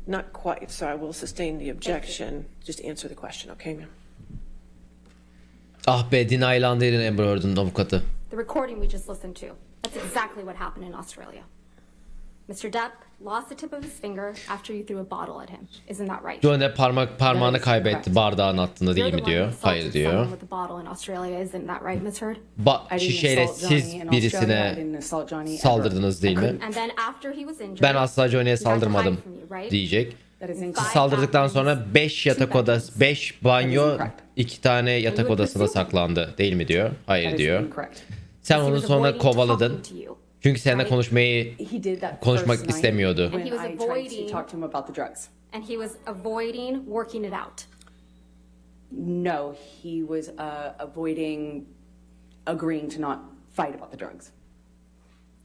Not quite, so I will sustain the objection. Just answer the question, okay, ma'am? Ah be, denial değilin Amber Heard'ın avukatı. The recording we just listened to. That's exactly what happened in Australia. Mr. Depp lost the tip of his finger after you threw a bottle at him. Isn't that right? Johnny parmağını kaybetti bardağın altında değil mi diyor. Hayır diyor. Şişeyle siz birisine saldırdınız değil mi? Ben asla Johnny'ye saldırmadım diyecek. Saldırdıktan sonra 5 yatak odası, 5 banyo, 2 tane yatak odasına saklandı değil mi diyor. Hayır diyor. Sen onu sonra kovaladın. Çünkü seninle konuşmak istemiyordu. And he was avoiding working it out. No, he was avoiding agreeing to not fight about the drugs.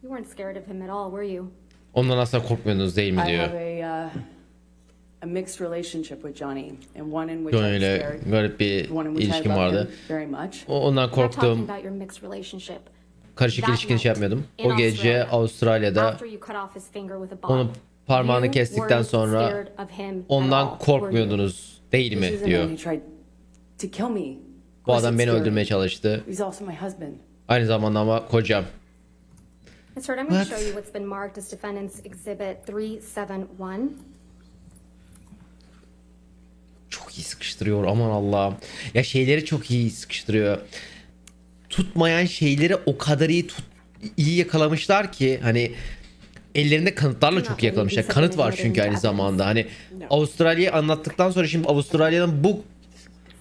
You weren't scared of him at all, were you? Ondan asla korkmuyordunuz değil mi I diyor. have a mixed relationship with Johnny, and one in which Johnny I'm ile scared, garip bir one in which I ilişkim love vardı. him very much. Ondan We're not talking korktuğum about your mixed relationship. karışık ilişkini şey yapmıyordum. O gece Avustralya'da After you cut off his finger with a bottle, onun parmağını you kestikten weren't sonra scared of him at ondan all, korkmuyordunuz değil This mi is the diyor. man who tried to kill me. Of Bu course adam it's beni scary. öldürmeye çalıştı. He's also my husband. Aynı zamanda ama kocam. Miss Heard, I'm going to What? show you what's been marked as Defendant's Exhibit 371. Çok iyi sıkıştırıyor, aman Allah'ım. Ya şeyleri çok iyi sıkıştırıyor. Tutmayan şeyleri o kadar iyi yakalamışlar ki hani ellerinde kanıtlarla çok iyi yakalamışlar. Kanıt var çünkü aynı zamanda. Hani Avustralya'yı anlattıktan sonra şimdi Avustralya'nın bu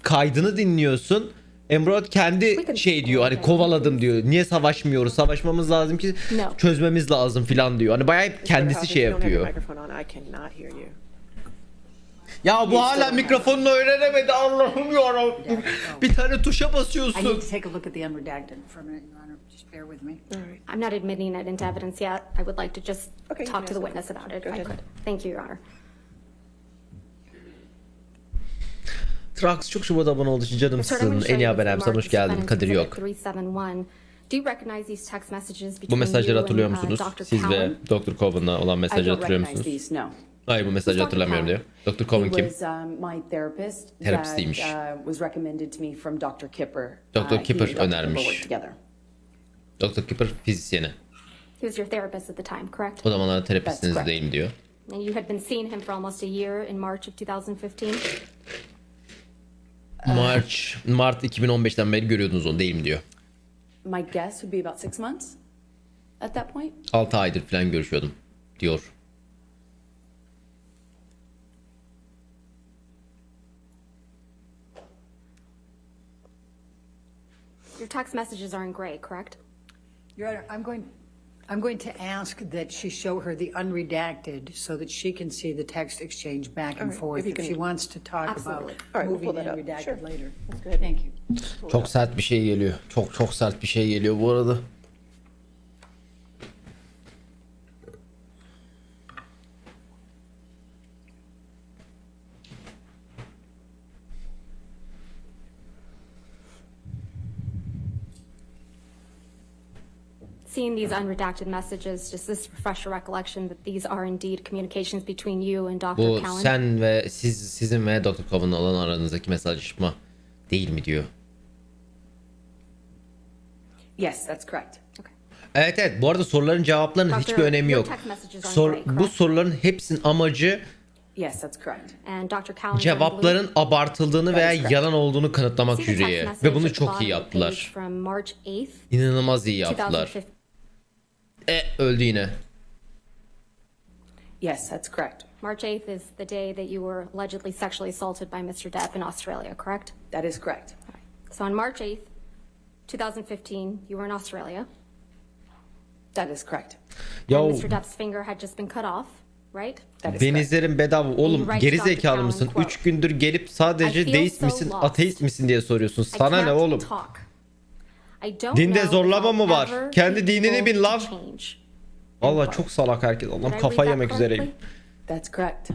kaydını dinliyorsun. Amber Heard kendi şey diyor, hani kovaladım diyor. Niye savaşmıyoruz? Savaşmamız lazım ki çözmemiz lazım filan diyor. Hani bayağı kendisi şey yapıyor. Ya bu hala mikrofonunu öğrenemedi, Allah'ım yarabbim. Bir tane tuşa basıyorsun. I need to take a look at the unredacted for a minute, Your Honor. Just bear with me. I'm not admitting it into evidence yet. I would like to just Okay, talk to the yes, witness about it, go if I ahead. could. Thank you, Your Honor. Trax çok şubat abone olduğu için canımsın. En iyi abonem sana hoş geldin. Kadir yok. Bu mesajları hatırlıyor musunuz? Siz ve Doktor Coven'la olan mesajları hatırlıyor musunuz? Hayır, bu mesajı hatırlamıyorum diyor. Doktor Coven kim? Terapistiymiş. Doktor Kipper önermiş. Doktor Kipper fizisyeni. He was your therapist at the time, correct? O zamanlar terapistiniz değil mi diyor. And you had been seeing him for almost a year in March of 2015? Mart 2015'ten beri görüyordunuz onu değil mi diyor. My guess would be about 6 months at that point. 6 aydır falan görüşüyordum diyor. Your text messages are in gray, correct? Your Honor, I'm going to ask that she show her the unredacted so that she can see the text exchange back and right, forth if you if can- she wants to talk Absolutely. about All right, we'll moving pull the that up. unredacted Sure. later. Let's go ahead. Thank you. Çok sert bir şey geliyor. Çok sert bir şey geliyor bu arada. Seeing these unredacted messages, just this refresh your recollection that these are indeed communications between you and Dr. Bu Cowan. sen ve sizin ve Doktor Coven'la olan aranızdaki mesajlaşma değil mi diyor. Yes, that's correct. Okay. Evet, bu arada soruların cevaplarının Doctor, hiçbir önemi your yok. text messages are great, Bu correct? soruların hepsinin amacı Yes, that's correct. And Dr. Cowan. cevapların abartıldığını veya yalan olduğunu kanıtlamak jüriye. Ve bunu çok iyi yaptılar. From March 8th, İnanılmaz iyi yaptılar. 2015. Öldü yine. Yes, that's correct. March 8th is the day that you were allegedly sexually assaulted by Mr. Depp in Australia, correct? That is correct. So on March 8th, 2015, you were in Australia. That is correct. Ya And Mr. Depp's finger had just been cut off, right? That is correct. denizlerin bedava. Oğlum geri zekalı mısın? 3 gündür gelip sadece deist misin, ateist misin diye soruyorsun. Sana ne oğlum? Dinde zorlama mı var? Kendi dinini bil lan. Valla çok salak herkes. Allah'ım kafayı yemek üzereyim. That's correct.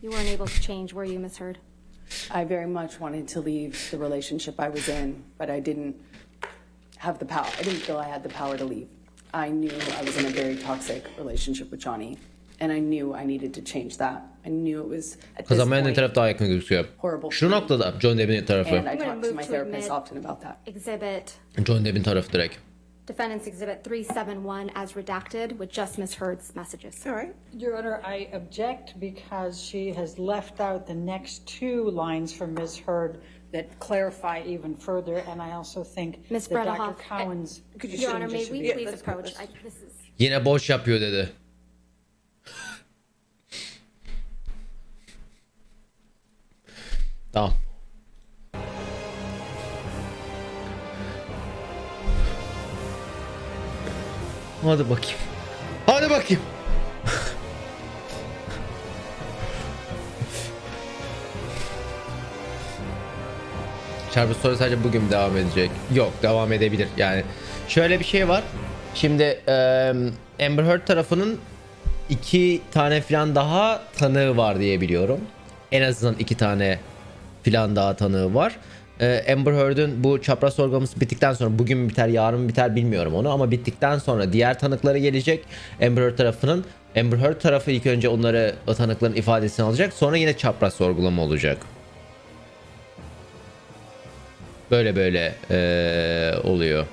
You weren't able to change, were you, Miss Heard? I very much wanted to leave the relationship I was in, but I didn't have the power. I didn't feel I had the power to leave. I knew I was in a very toxic relationship with Johnny, and I knew I needed to change that. I knew it was at this Kazanmayan point taraf daha yakın gözüküyor. Şu noktada John Depp'in tarafı. and I talked to my therapist often about that. Exhibit, John Depp'in tarafı direkt. Defendant's Exhibit 371 as redacted with just Miss Heard's messages. All right. Your Honor, I object because she has left out the next 2 lines from Ms. Heard that clarify even further, and I also think Ms. that Bredehoff, Dr. Cowan's... Your Honor, may we Yeah, please let's go, approach? let's- This is Yine boş yapıyor dedi. Tamam. Hadi bakayım. Hadi bakayım. Çarpı soru sadece bugün devam edecek. Yok, devam edebilir. Yani şöyle bir şey var. Şimdi Amber Heard tarafının 2 tane falan daha tanığı var diye biliyorum. En azından 2 tane falan daha tanığı var. Amber Heard'ün bu çapraz sorgulaması bittikten sonra, bugün mü biter yarın mı biter bilmiyorum onu, ama bittikten sonra diğer tanıkları gelecek. Amber Heard tarafı ilk önce onları, o tanıkların ifadesini alacak, sonra yine çapraz sorgulama olacak. Böyle oluyor.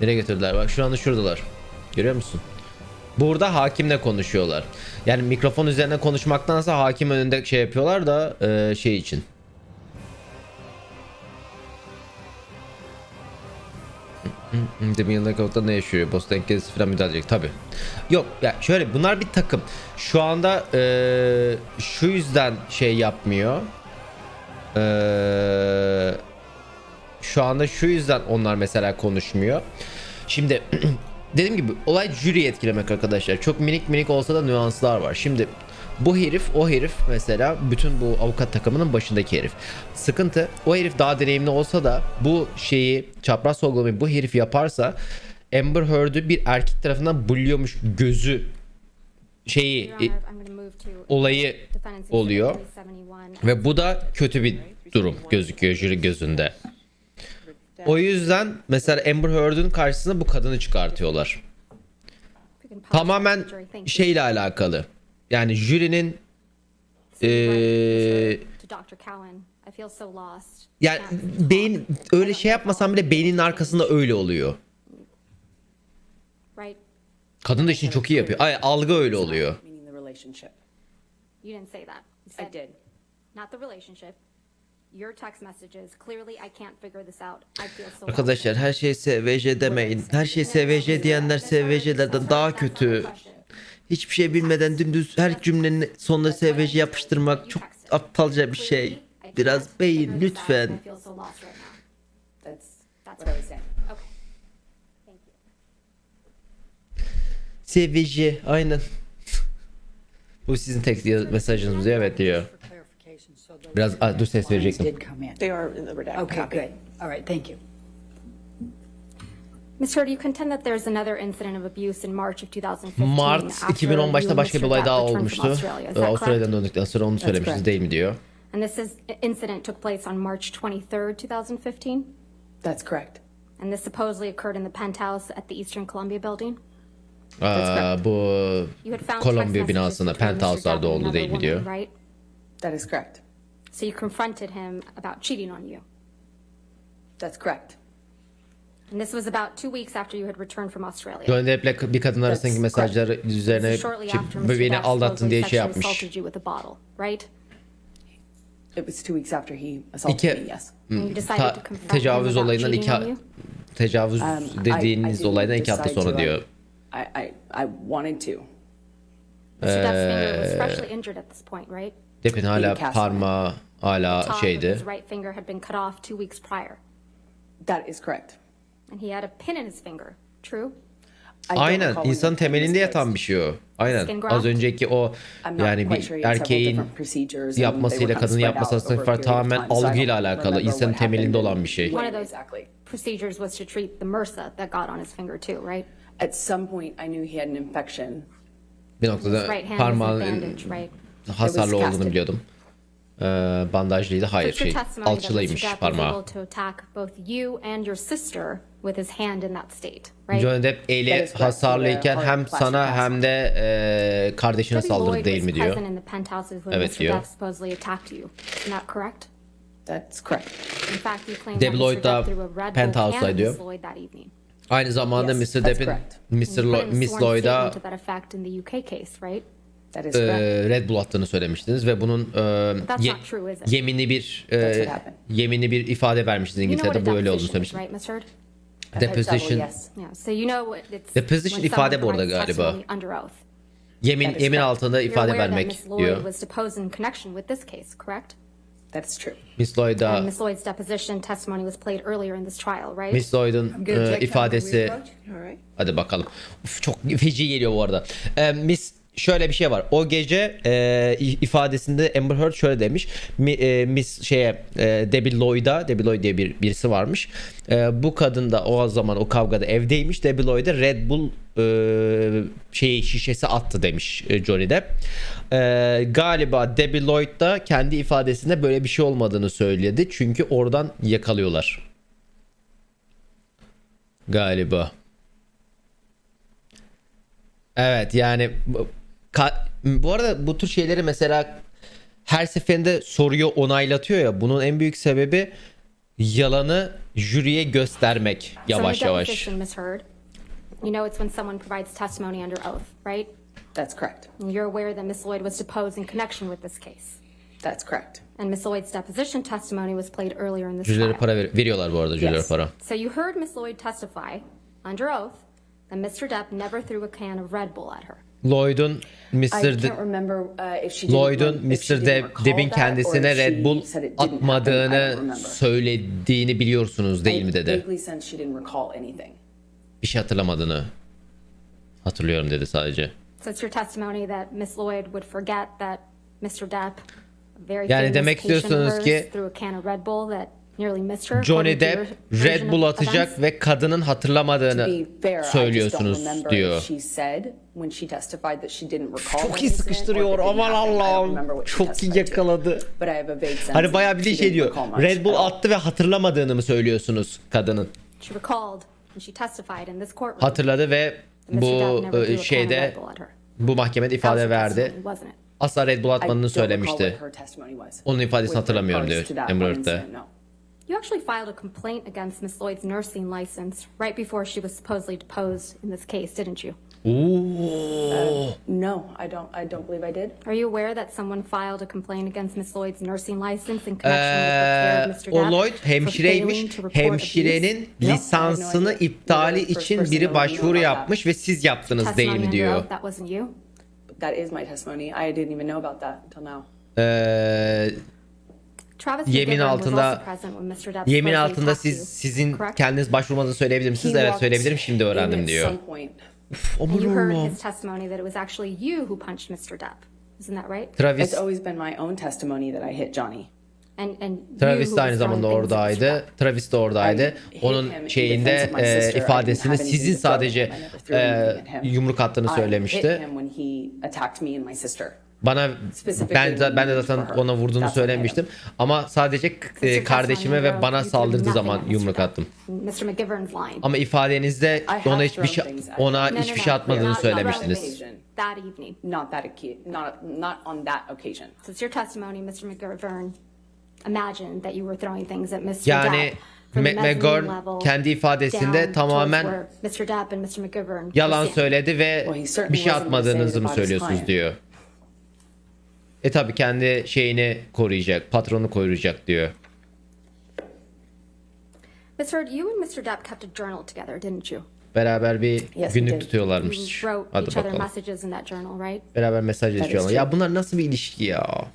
Nereye götürdüler? Bak şu anda şuradalar. Görüyor musun? Burada hakimle konuşuyorlar. Yani mikrofon üzerine konuşmaktansa hakim önünde şey yapıyorlar da şey için. Demin yanındaki ortada ne yaşıyor? Boss denk gezisi falan müdahale edecek. Tabi. Yok ya, şöyle, bunlar bir takım. Şu anda şu yüzden şey yapmıyor. Şu anda şu yüzden onlar mesela konuşmuyor. Şimdi dediğim gibi olay jüriyi etkilemek arkadaşlar. Çok minik olsa da nüanslar var. Şimdi bu herif, o herif mesela, bütün bu avukat takımının başındaki herif. Sıkıntı, o herif daha deneyimli olsa da bu şeyi, çapraz sorgulamayı bu herif yaparsa Amber Heard'ü bir erkek tarafından bulluyormuş gözü şeyi Your Honor, I'm going to move to olayı Defendant's oluyor. Exhibit 371. ve bu da kötü bir durum gözüküyor jüri gözünde. O yüzden mesela Amber Heard'ün karşısına bu kadını çıkartıyorlar. We can pause Tamamen the jury. Thank you. şeyle alakalı. Yani jürinin To eee Dr. Cowan, I feel so lost. yani beyin öyle şey yapmasam bile beyninin arkasında öyle oluyor. Right? Kadın da işini çok iyi yapıyor. Ay, algı öyle oluyor. Meaning the relationship. You didn't say that. You I said did. not the relationship. Your text messages. Clearly, I can't figure this out. I feel so Arkadaşlar her şey SVJ demeyin. Her şey SVJ diyenler SVJ'lerden daha kötü. Hiçbir şey bilmeden dümdüz her cümlenin sonuna SVJ yapıştırmak çok aptalca bir şey. Biraz beyin lütfen. I feel so lost right now. That's That's what I was saying. Okay. Thank you. SVJ aynen. Bu sizin tek mesajınız mı? Evet diyor. For clarification, so those Biraz dur ses verecektim. did come in. They are in the redacted Okay, copy. good. All right, thank you. Ms. Heard, you contend that there's another incident of abuse in March of 2015. Mart after 2010 you başta and başka bir Mr. olay Depp daha returned from olmuştu. Australia. Is that Avustralya'dan correct? döndükten sonra onu söylemişsiniz correct. değil mi diyor. And incident took place on March 23rd, 2015? That's correct. And this supposedly occurred in the penthouse at the Eastern Columbia building? Bu You had found Columbia text messages binasında between Mr. Depp penthouse'larda and oldu another değil mi woman, diyor. Right? That is correct. So you confronted him about cheating on you. That's correct. And this was about 2 weeks after you had returned from Australia. Johnny Depp'le bir kadın arasındaki That's mesajları üzerine This is shortly after Mr. beni Depp aldattın supposedly diye şey sexually yapmış. assaulted you with a bottle, right? It was 2 weeks after he assaulted me, yes. And you decided to confront him Tecavüz about olayından cheating on you? tecavüz dediğiniz I didn't olaydan 2 hafta decide sonra to. diyor. I wanted to. Mr. Depp's finger was freshly injured at this point, right? Depp'in hala cast parmağı hala Top of şeydi. his right finger had been cut off 2 weeks prior. That is correct. And he had a pin in his finger, true? I don't Aynen recall when insanın the claim was temelinde yatan placed. bir şey o. Aynen Skin az graft? önceki o I'm not yani quite bir sure. He had several erkeğin different procedures and they yapmasıyla were kind of kadının spread yapması out arasındaki over a fark period of tamamen time, so I algıyla don't alakalı. remember İnsanın what temelinde happened olan bir şey. One of when those exactly. procedures was to treat the MRSA that got on his finger too, right? At some point, I knew he had an infection. Bir His noktada right hand was in parmağın bandage, right? hasarlı It was olduğunu casted. biliyordum. Bandajlıydı. Hayır It's your şey testimony that Mr. alçılıymış Depp was parmağı. able to attack both you and your sister with his hand in that state, right? Johnny Depp That eli is correct. hasarlıyken Hard hem plastic sana cast. hem de kardeşine Debbie saldırdı Lloyd değil was mi diyor. present in the penthouses when Evet Mr. diyor. Depp supposedly attacked you. Isn't that correct? That's correct. In fact, you claimed Debbie that Mr. Lloyd da Depp threw a Red Bull penthouse'daydı can diyor. at Miss Lloyd that evening. Aynı zamanda Yes, Mr. that's Depp'in correct. And you put in a Miss sworn Lloyd'a statement to that effect in the UK case, right? That is correct. Red Bull attığını söylemiştiniz ve bunun That's not true, is it? yeminli bir ifade vermiştiniz You know what İngiltere'de a bu öyle olduğunu deposition is, söylemiştiniz. right, Ms. Heard? I've had several, Deposition. yes. Yeah, so you know what it's Deposition when ifade someone bu arada provides galiba. testimony under oath. Yemin That is correct. altında You're ifade aware that vermek Miss Lloyd diyor. was deposed in connection with this case, correct? That is true. Miss Lloyd'a And Miss Lloyd's deposition testimony was played earlier in this trial, right? Miss Lloyd'un ifadesi All right. hadi bakalım. Uf, çok feci geliyor bu arada. Şöyle bir şey var. O gece ifadesinde Amber Heard şöyle demiş. Miss Debbie Lloyd diye birisi varmış. Bu kadın da o zaman o kavgada evdeymiş. Debbie Lloyd'a Red Bull şişesi attı demiş Johnny Depp. Galiba Debbie Lloyd da kendi ifadesinde böyle bir şey olmadığını söyledi. Çünkü oradan yakalıyorlar. Galiba. Evet yani bu arada bu tür şeyleri mesela her seferinde soruyor onaylatıyor ya, bunun en büyük sebebi yalanı jüriye göstermek yavaş so in a yavaş. deposition, Ms. Heard, you know it's when someone provides testimony under oath, right? That's correct. And you're aware that Miss Lloyd was deposed in connection with this case. That's correct. And Miss Lloyd's deposition testimony was played earlier in this Jürilere trial. para veriyorlar bu arada, jürilere Yes. para. So you heard Miss Lloyd testify under oath that Mr. Depp never threw a can of Red Bull at her. Lloyd'un I can't remember if she didn't, Lloyd'un if she Mr. didn't recall Depp'in that or kendisine if Red she Bull said it didn't happen. I don't atmadığını remember. söylediğini biliyorsunuz değil mi I dedi. vaguely sense she didn't recall anything. Bir şey hatırlamadığını hatırlıyorum dedi sadece. So it's your testimony that Miss Lloyd would forget that Mr. Depp, a very Yani famous demek patient of istiyorsunuz hers, ki threw a can of Red Bull that nearly missed her. Johnny according to your Depp version Red Bull of atacak events. ve kadının To hatırlamadığını be fair, I just don't söylüyorsunuz remember diyor. if she said when she testified that she didn't recall Çok that iyi incident or sıkıştırıyor. if it didn't Aman happen. I don't Allah'ım. remember what she Çok iyi testified to. yakaladı. But I have a vague sense Hani bayağı bir she şey didn't diyor. recall much Red Bull at all. attı ve hatırlamadığını mı söylüyorsunuz kadının? She recalled when she testified in this courtroom. Hatırladı ve Mr. Depp bu never threw a can of Red şeyde Bull at her. bu mahkemede That was ifade her verdi. testimony, wasn't it? Asla Red Bull I atmadığını don't recall söylemişti. what her testimony was. Onun ifadesini With hatırlamıyorum diyor regards to that Amber one Heard'da. incident, no. You actually filed a complaint against Miss Lloyd's nursing license right before she was supposedly deposed in this case, didn't you? Oo. No, I don't believe I did. Are you aware that someone filed a complaint against Miss Lloyd's nursing license in connection with the care of Mr. O Depp Lloyd for failing hemşireymiş. to report Hemşirenin abuse? lisansını iptali için biri başvuru yapmış ve siz yaptınız değil Testimony mi under diyor. oath, that wasn't you. That is my testimony. I didn't even know about that until now. Travis Yemin McGivern was altında- also present when Mr. Depp Yemin supposedly altında talked to you, sizin correct? kendiniz başvurmanızı söyleyebilir misiniz? He Evet walked söyleyebilirim. Şimdi in öğrendim at diyor. some point. And you heard Aman his testimony that it was actually you who punched Mr. Depp. Isn't that right? Travis It's always been my own testimony that I hit Johnny. And you Travis who de aynı was zamanda throwing things at Mr. oradaydı. Depp. Travis de oradaydı. I hit Onun him in şeyinde defense of my sister. I didn't ifadesinde have anything sizin to throw at sadece him. I never threw anything at him. yumruk attığını I hit söylemişti. him when he attacked me and my sister. Bana ben de zaten ona vurduğunu That's söylemiştim. Ama sadece Since your kardeşime testimony ve bana you did saldırdığı nothing zaman at Mr. yumruk Depp. attım. Mr. McGivern's lying. Ama ifadenizde I have ona hiçbir şey thrown things at ona him. No, hiçbir no, şey no. atmadığını Not söylemiştiniz. occasion. That evening. Not on that occasion. So it's your testimony, Mr. McGivern, imagined that you were throwing things at Mr. Yani Depp from the mezzanine McGovern level kendi ifadesinde down tamamen towards where Mr. Depp and Mr. McGivern yalan were standing. söyledi ve Well, he certainly bir şey wasn't gonna say atmadığınızı it mı about his söylüyorsunuz client. diyor. Tabi kendi şeyini koruyacak, patronu koruyacak diyor. Miss Heard, you and Mr. Depp kept a journal together, didn't you? Beraber bir Yes, we günlük did. tutuyorlarmış. You wrote Hadi each other bakalım. messages in that journal, right? Beraber mesaj is yazıyorlar. true. Ya bunlar nasıl bir ilişki ya?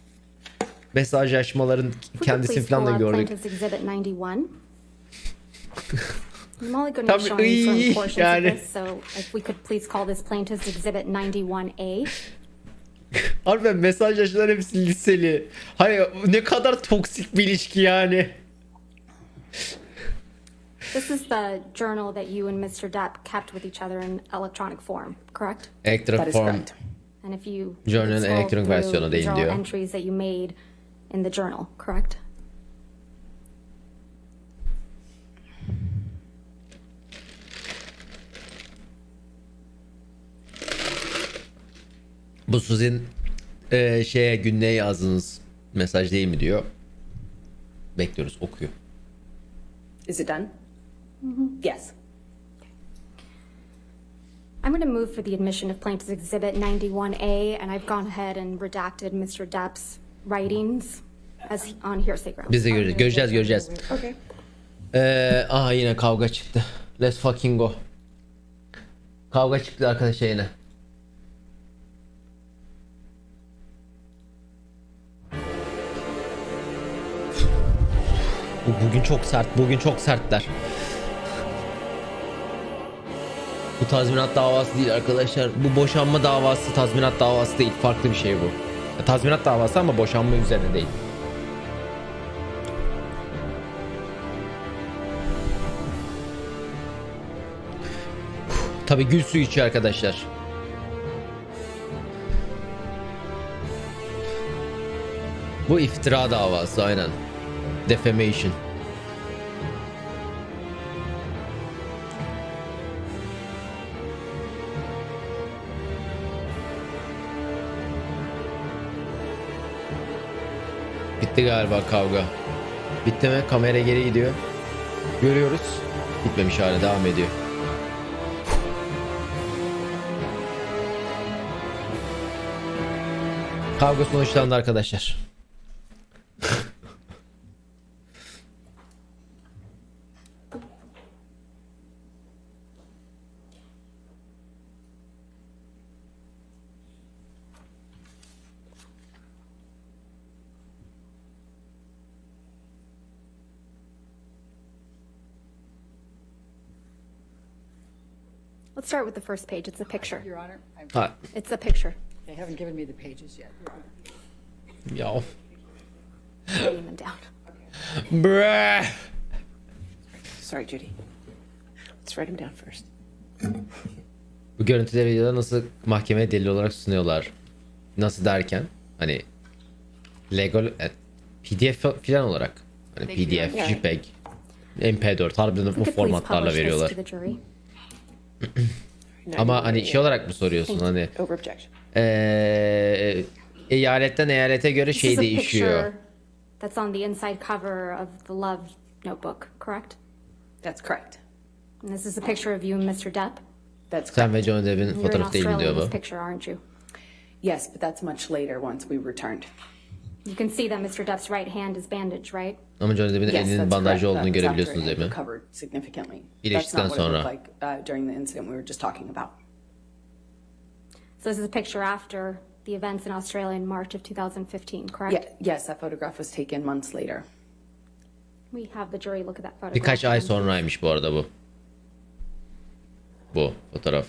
Mesajlaşmaların If we kendisini could falan da please pull up gördük. Plaintiff's Exhibit 91. I'm only going to be Tabii, showing you certain iyi, portions yani. of this, so if we could please call this Plaintiff's Exhibit 91A. Harbiden mesajlaşmalar hepsi liseli. Hani ne kadar toksik bir ilişki yani. This is the journal that you and Mr. Depp kept with each other in electronic form, correct? That Elektronik is form. correct. And if you Journal'ın scroll elektronik through, versiyonu değil these are all diyor. entries that you made in the journal, correct? Bu sizin şeye günlüğe yazdığınız mesaj değil mi diyor. Bekliyoruz, okuyor. Is it done? Yes. I'm going to move for the admission of Plaintiff's Exhibit 91A, and I've gone ahead and redacted Mr. Depp's writings as on hearsay grounds. Biz de göreceğiz. Okay. Aha yine kavga çıktı. Let's fucking go. Kavga çıktı arkadaşlar yine. Bugün çok sertler. Bu tazminat davası değil arkadaşlar. Bu boşanma davası, tazminat davası değil. Farklı bir şey bu. Tazminat davası ama boşanma üzerine değil. Tabii gül suyu içiyor arkadaşlar. Bu iftira davası aynen. Defamation. Bitti galiba kavga. Bitti mi? Kamera geri gidiyor. Görüyoruz. Bitmemiş hala devam ediyor. Kavga sonuçlandı arkadaşlar. Let's start with the first page. It's a picture. Your Honor, Ha, It's a picture. they haven't given me the pages yet, Your Honor. ya. Writing them down. Bruh. Sorry, Judy. Let's write him down first. Bu görüntüleri videoda nasıl mahkemeye delil olarak sunuyorlar? Nasıl derken hani legal PDF falan olarak hani PDF, Yani. JPEG, MP4 harbiden bu Could please formatlarla publish this veriyorlar. to the jury? Ama hani şey olarak mı soruyorsun hani Over objection. eyaletten eyalete göre This şey is a değişiyor. picture that's on the inside cover of the Love notebook, correct? That's correct. And this is a picture of you and Mr. Depp. That's Sen correct. ve Johnny Depp'in You're in fotoğrafı değil mi Australia diyor in bu? this picture, aren't you? Yes, but that's much later once we returned. You can see that Mr. Depp's right hand is bandaged, right? Ama Johnny Depp'in Yes, elinin that's bandajlı correct. olduğunu That was görebiliyorsunuz after it değil had mi? recovered significantly. That's İyileştikten not what it sonra. looked like during the incident we were just talking about. So this is a picture after the events in Australia in March of 2015, correct? Yes, that photograph was taken months later. We have the jury look at that photograph. Birkaç ay again. sonraymış bu arada bu. Bu fotoğraf.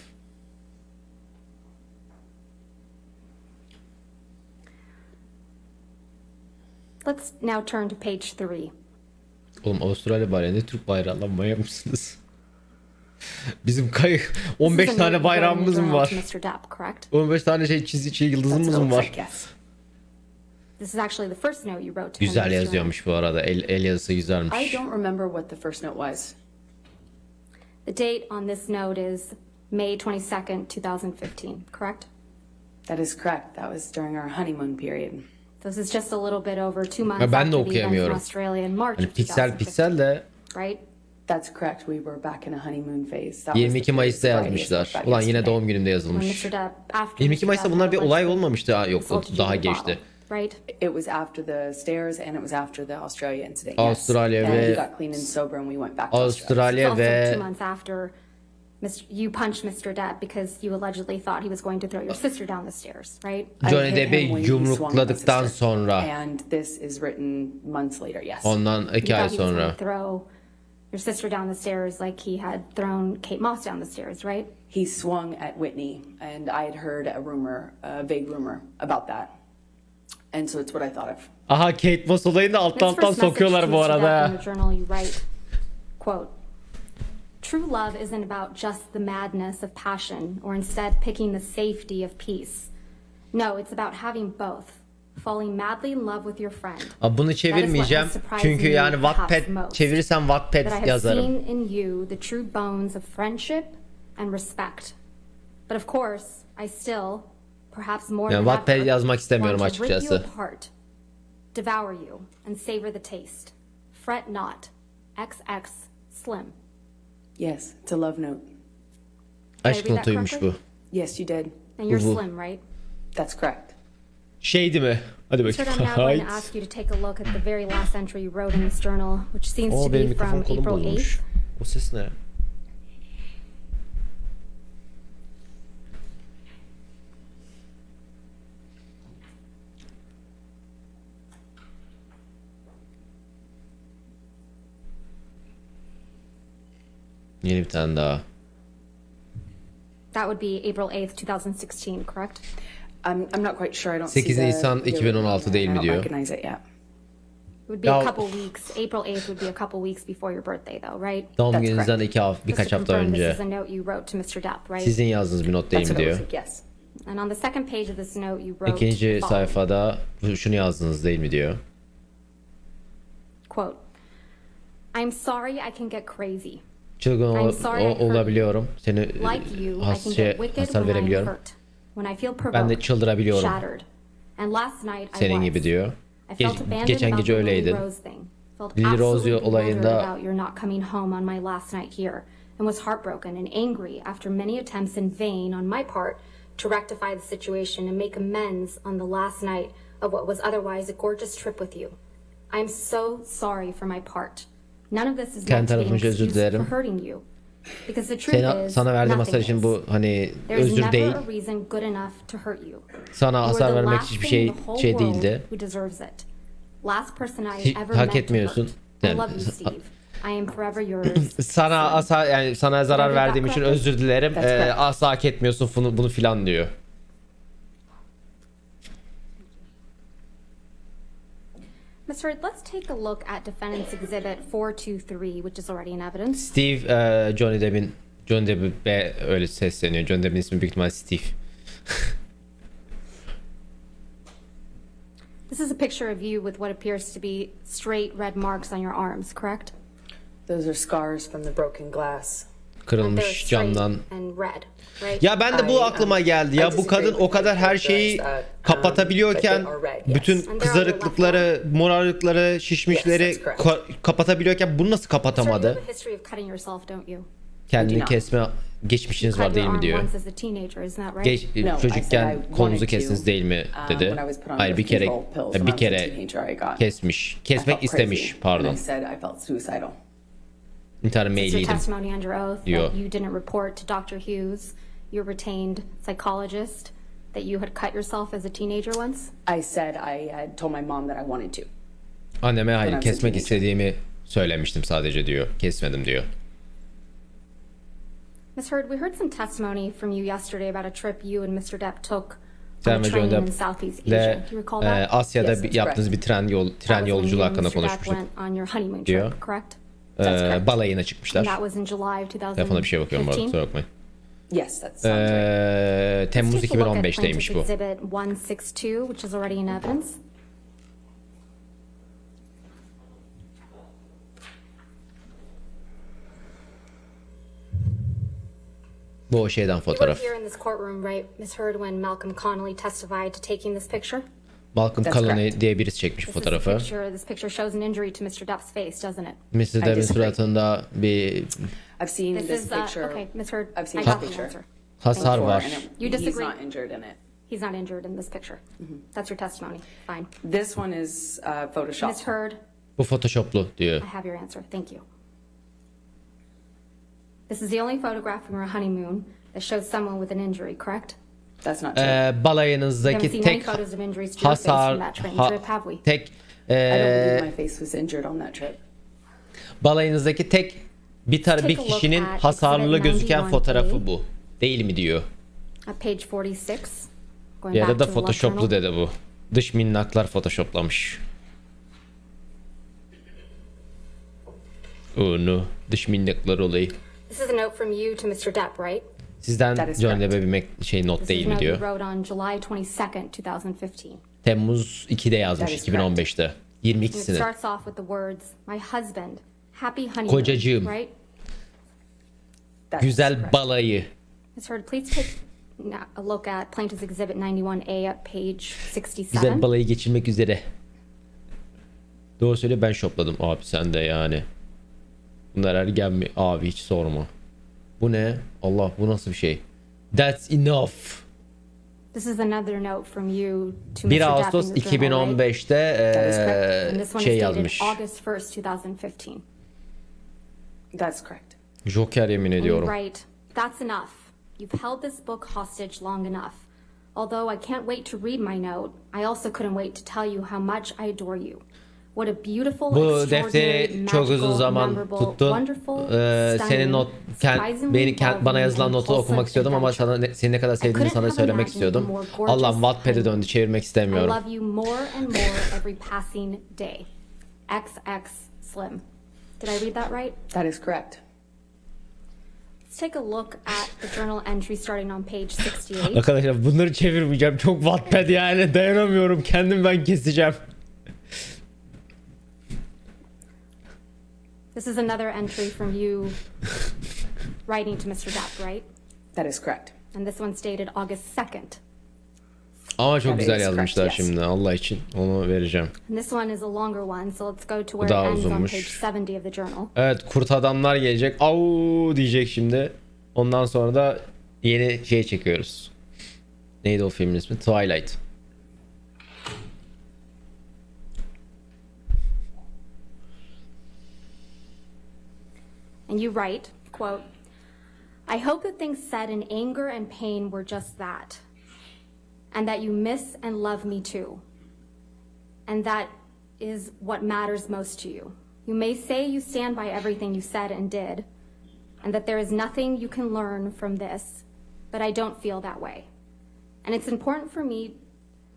Let's now turn to page 3. Oğlum Avustralya bayrağında Türk bayrağı lan manyak mısınız? Bizim 15 This is a note tane you wrote in bayrağımız your mı journal var? to Mr. Depp, correct? 15 tane şey çizi yıldızımız That's mı what it var? looks like, yes. This is actually the first note you wrote to him in Güzel this journal. yazıyormuş bu arada. El yazısı I güzelmiş. don't remember what the first note was. The date on this note is May 22nd, 2015, correct? That is correct. That was during our honeymoon period. This is just a little bit over 2 months Ya ben de after the events in okuyamıyorum. Australia in March Hani of piksel 2015, piksel de right? That's correct. We were back in a honeymoon phase. That was the 22 Mayıs'ta Friday I yazmışlar. spoke about Ulan yine yesterday. doğum günümde When yazılmış. Mr. Depp, after 22 Mr. Mayıs'ta Depp bunlar bir olay allegedly olmamıştı. Ha, yok assaulted you daha with a geçti. bottle, right? It was after the stairs and it was after the Australia incident. Avustralya yes. And ve- he got clean and sober and we went back to Australia. It's Avustralya also ve 2 months after you punched Mr. Depp because you allegedly thought he was going to throw your sister down the stairs, right? I Johnny hit Depp'i him when he swung at my yumrukladıktan sister. sonra. And this is written months later, yes. Ondan You 2 ay thought he was going sonra. to throw your sister down the stairs like he had thrown Kate Moss down the stairs, right? He swung at Whitney and I had heard a rumor, a vague rumor about that. And so it's what I thought of. Aha Kate Moss olayını In alttan its alttan first message sokuyorlar to bu Mr. Depp arada. in your journal, you write, quote, "True love isn't about just the madness of passion or instead picking the safety of peace. No, it's about having both. Falling madly in love with your friend. Abi bunu çevirmeyeceğim. Çünkü yani Wattpad çevirirsem That I Wattpad have yazarım. seen in you the true bones of friendship and respect. But of course, I still, perhaps more Yani than Wattpad ever, yazmak istemiyorum want to rip you açıkçası. apart, devour you, and savor the taste. Fret not. XX Slim." Yes, it's a love note. Aşk read that notuymuş bu. correctly? Yes, you did. And you're Bu. Slim, right? That's correct. Şeydi mi? Hadi Sir, I'm now going to bakayım. ask you to take a look at the very last entry you wrote in this journal, which seems Oo to benim be mikrofon from kolum April bozulmuş. 8th. O ses ne? Yeni bir tane daha. That would be April 8th, 2016, correct? I'm not quite sure. I don't see 8 the Nisan 2016 değil mi I don't diyor. recognize it yet. It would be Ya- a couple weeks. April 8th would be a couple weeks before your birthday, though, right? Doğum That's gününüzden correct. birkaç Just to hafta confirm, önce. This is a note you wrote to Mr. Depp, right? Sizin yazdığınız bir not değil That's mi what it diyor. looks like, yes. And on the second page of this note, you wrote İkinci the following, sayfada şunu yazdınız değil mi diyor. quote, "I'm sorry I can get crazy. Çılgın I'm sorry I hurt olabiliyorum. Seni Like you, I can get wicked hasar when I'm verebiliyorum. hurt. When I feel Ben de provoked, çıldırabiliyorum. shattered. And last night I Senin was. gibi diyor. I felt abandoned Geçen about gece the Lily öyleydin. Rose thing. Felt Lily Rose absolutely bewildered olayında- about your not coming home on my last night here, and was heartbroken and angry after many attempts in vain on my part to rectify the situation and make amends on the last night of what was otherwise a gorgeous trip with you. I'm so sorry for my part. None of this is Kendi meant to be an tarafımca özür excuse dilerim. for hurting you. Because the truth is, Sana verdiğim hasar nothing için is. bu hani There's özür never değil. a reason good enough to hurt you. Sana You are hasar the vermek last hiçbir thing şey in the whole şey world değildi. who deserves it. Last person I Hiç ever hak meant to etmiyorsun. hurt. I Yani- love you, Steve. I am forever yours. Sana zarar verdiğim için özür dilerim. That's correct. Asla hak etmiyorsun bunu filan diyor. Mr. Ms. Heard, let's take a look at Defendant's Exhibit 423, which is already in evidence. Steve, Johnny Depp'e öyle sesleniyor. Johnny Depp'in ismi büyük ihtimal Steve. This is a picture of you with what appears to be straight red marks on your arms, correct? Those are scars from the broken glass. They're Kırılmış straight camdan. and red, right? Ya ben de bu aklıma geldi. Ya bu kadın o kadar her şeyi kapatabiliyorken, bütün kızarıklıkları, morarlıkları, şişmişleri kapatabiliyorken bunu nasıl Sir, you have kapatamadı? a history of cutting yourself, don't you? Kendini kesme geçmişiniz var Cut değil your mi arm diyor. once as a teenager, isn't that right? No, I said I Çocukken kolunuzu wanted kestiniz to, değil mi dedi. when I was put on Hayır, the bir kere control pills when I was a teenager, I got- kesmiş. I Kesmek felt istemiş, crazy, pardon. And I said I felt suicidal. İntihar It's your meyilliydim. testimony under oath Diyor. that you didn't report to Dr. Hughes, your retained psychologist, that you had cut yourself as a teenager once? I said I had told my mom that I wanted to. Anneme hayır When I was a kesmek teenager. istediğimi söylemiştim sadece diyor. Kesmedim diyor. Ms. Heard, we heard some testimony from you yesterday about a trip you and Mr. Depp took Sen on a ve train John in Depp Southeast Asia. de Do you recall that? Asya'da Yes, that's yaptığınız bir tren That was when yolculuğu you and hakkında Mr. Depp konuşmuştuk. went on your honeymoon Diyor. trip, correct? That's correct. Balayına And çıkmışlar. that was in July of 2015. Telefona bir şey bakıyorum bu arada, kusura bakmayın. Yes, that sounds right. Temmuz Let's take a look at 2015'teymiş bu. Plaintiff's Exhibit 162, which is already in evidence. Bu o şeyden You were fotoğraf. here in this courtroom, right, Ms. Heard, when Malcolm Connolly testified to taking this picture? Malcolm That's Connolly correct. diye birisi çekmiş This is a fotoğrafı. picture. This picture shows an injury to Mr. Depp's face, doesn't it? Mr. Depp'in disagree. suratında bir I've seen This this is picture. okay, Ms. Heard. I've seen I this got the picture answer. hasar before, var. and You he's disagree? not injured in it. He's not injured in this picture. That's your testimony. Fine. This one is Photoshop. Ms. Heard, Bu photoshoplu diyor. I have your answer. Thank you. This is the only photograph from your honeymoon that shows someone with an injury, correct? That's not true. We haven't Balayınızdaki seen any tek photos of injuries to your face hasar from that train trip, have we? tek I don't believe my face was injured on that trip. balayınızdaki tek bir Take a look kişinin at hasarlı exhibit gözüken 91A. fotoğrafı bu. Değil mi diyor. At page 46, going Ya back da to the left photoshoplu journal. dedi bu. Dış minnaklar photoshoplamış. Onu dış minnaklar olayı. This is a note from you to Mr. Depp, right? Sizden That is Johnny correct. Depp'e bir not This değil is a mi note you diyor. wrote on July 22nd, 2015. Temmuz 2'de yazmış, That is 2015'te. And it 22'sini. starts off with the words, my husband, happy honeymoon, Kocacığım. right? That is Güzel correct. balayı. Ms. Heard, please take a look at Plaintiff's Exhibit 91A at page 67. Güzel balayı geçirmek üzere. Doğru söyle, ben şopladım abi, sen de yani. Bunlar ergen mi? Abi hiç sorma. Bu ne? Allah, bu nasıl bir şey? That's enough. This is another note from you to 1 Mr. Ağustos Depp in your journal, right? 2015'te That is correct. And this one şey is dated yazmış. August 1st, 2015. That's correct. Joker, yemin And you ediyorum. write, that's enough. You've held this book hostage long enough. Although I can't wait to read my note, I also couldn't wait to tell you how much I adore you. What a beautiful, Bu extraordinary, defteri çok uzun magical, zaman memorable, tuttun. wonderful, Senin stunning, surprisingly bana involving yazılan and notu wholesome okumak istiyordum ama adventure. seni ne kadar sevdiğimi couldn't sana have söylemek imagined istiyordum. a more gorgeous Allah'ım Wattpad'e honeymoon. döndü, çevirmek I istemiyorum. love you more and more every passing day. XX Slim. Did I read that right? That is correct. Let's take a look at the journal entry starting on page 68. Arkadaşlar bunları çevirmeyeceğim. Çok Wattpad yani, dayanamıyorum. Kendim ben keseceğim. This is another entry from you writing to Mr. Depp, right? That is correct. And this one's dated August 2nd. Ama çok That güzel is yazmışlar correct, yes. şimdi. Allah için onu vereceğim. And this one is a longer one, so let's go to where daha it ends on uzunmuş. page 70 of the journal. Evet, kurt adamlar gelecek. Au diyecek şimdi. Ondan sonra da yeni şey çekiyoruz. Neydi o filmin ismi? Twilight. And you write, quote, I hope that things said in anger and pain were just that. And that you miss and love me too. And that is what matters most to you. You may say you stand by everything you said and did, and that there is nothing you can learn from this, but I don't feel that way. And it's important for me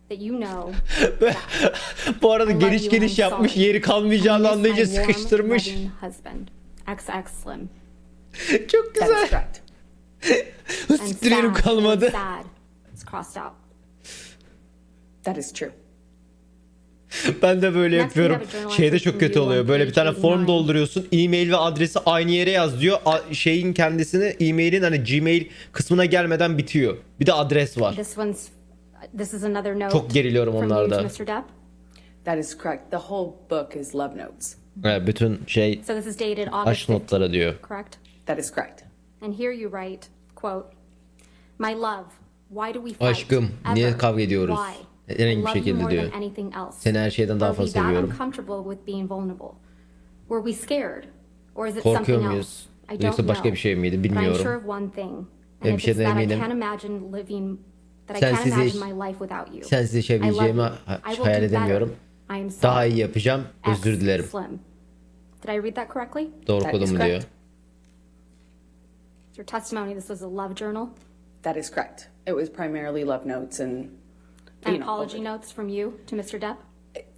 that you know Bu arada I love geliş you geliş and I'm yapmış, sorry. yeri kalmayacağını I miss my anlayınca warm, sıkıştırmış. loving husband, XX Slim. Çok That is güzel. correct. And Siktir yerim kalmadı. sad. It's crossed out. That is true. Ben de böyle Next we yapıyorum. have a journal Şeyde entry çok from kötü you oluyor. on Böyle bir tane page form 89. dolduruyorsun. E-mail ve adresi aynı yere yaz diyor. Şeyin kendisini e-mailin hani Gmail kısmına gelmeden bitiyor. Bir de adres var. This is another note Çok geriliyorum from you onlarda. to Mr. Depp. That is correct. The whole book is love notes. Evet, bütün şey So this is dated August aşk notları 15th, diyor. correct? That is correct. And here you write, quote, "My love, why do we fight? Aşkım, niye Ever? kavga ediyoruz? Why? Herhangi I bir love you şekilde more diyor. than anything else. Seni her şeyden daha Are we fazla that seviyorum. uncomfortable with being vulnerable? Were we scared? Or is it Korkuyor something muyuz? else? I don't Yoksa başka know. bir şey miydi But I'm bilmiyorum. sure of one thing. Bir And if it's şeyden that I eminim. can't imagine living that I can't Sensiz imagine yaş- my life without you. Sensiz I love yaşayabileceğimi you. I will hayal do better. edemiyorum. I am Daha sorry. iyi yapacağım. Özür X dilerim. Slim. Did I read that correctly? Doğru That kodum is mu diyor. correct. Your testimony, this was a love journal. That is correct. It was primarily love notes and And apology notes from you to Mr. Depp.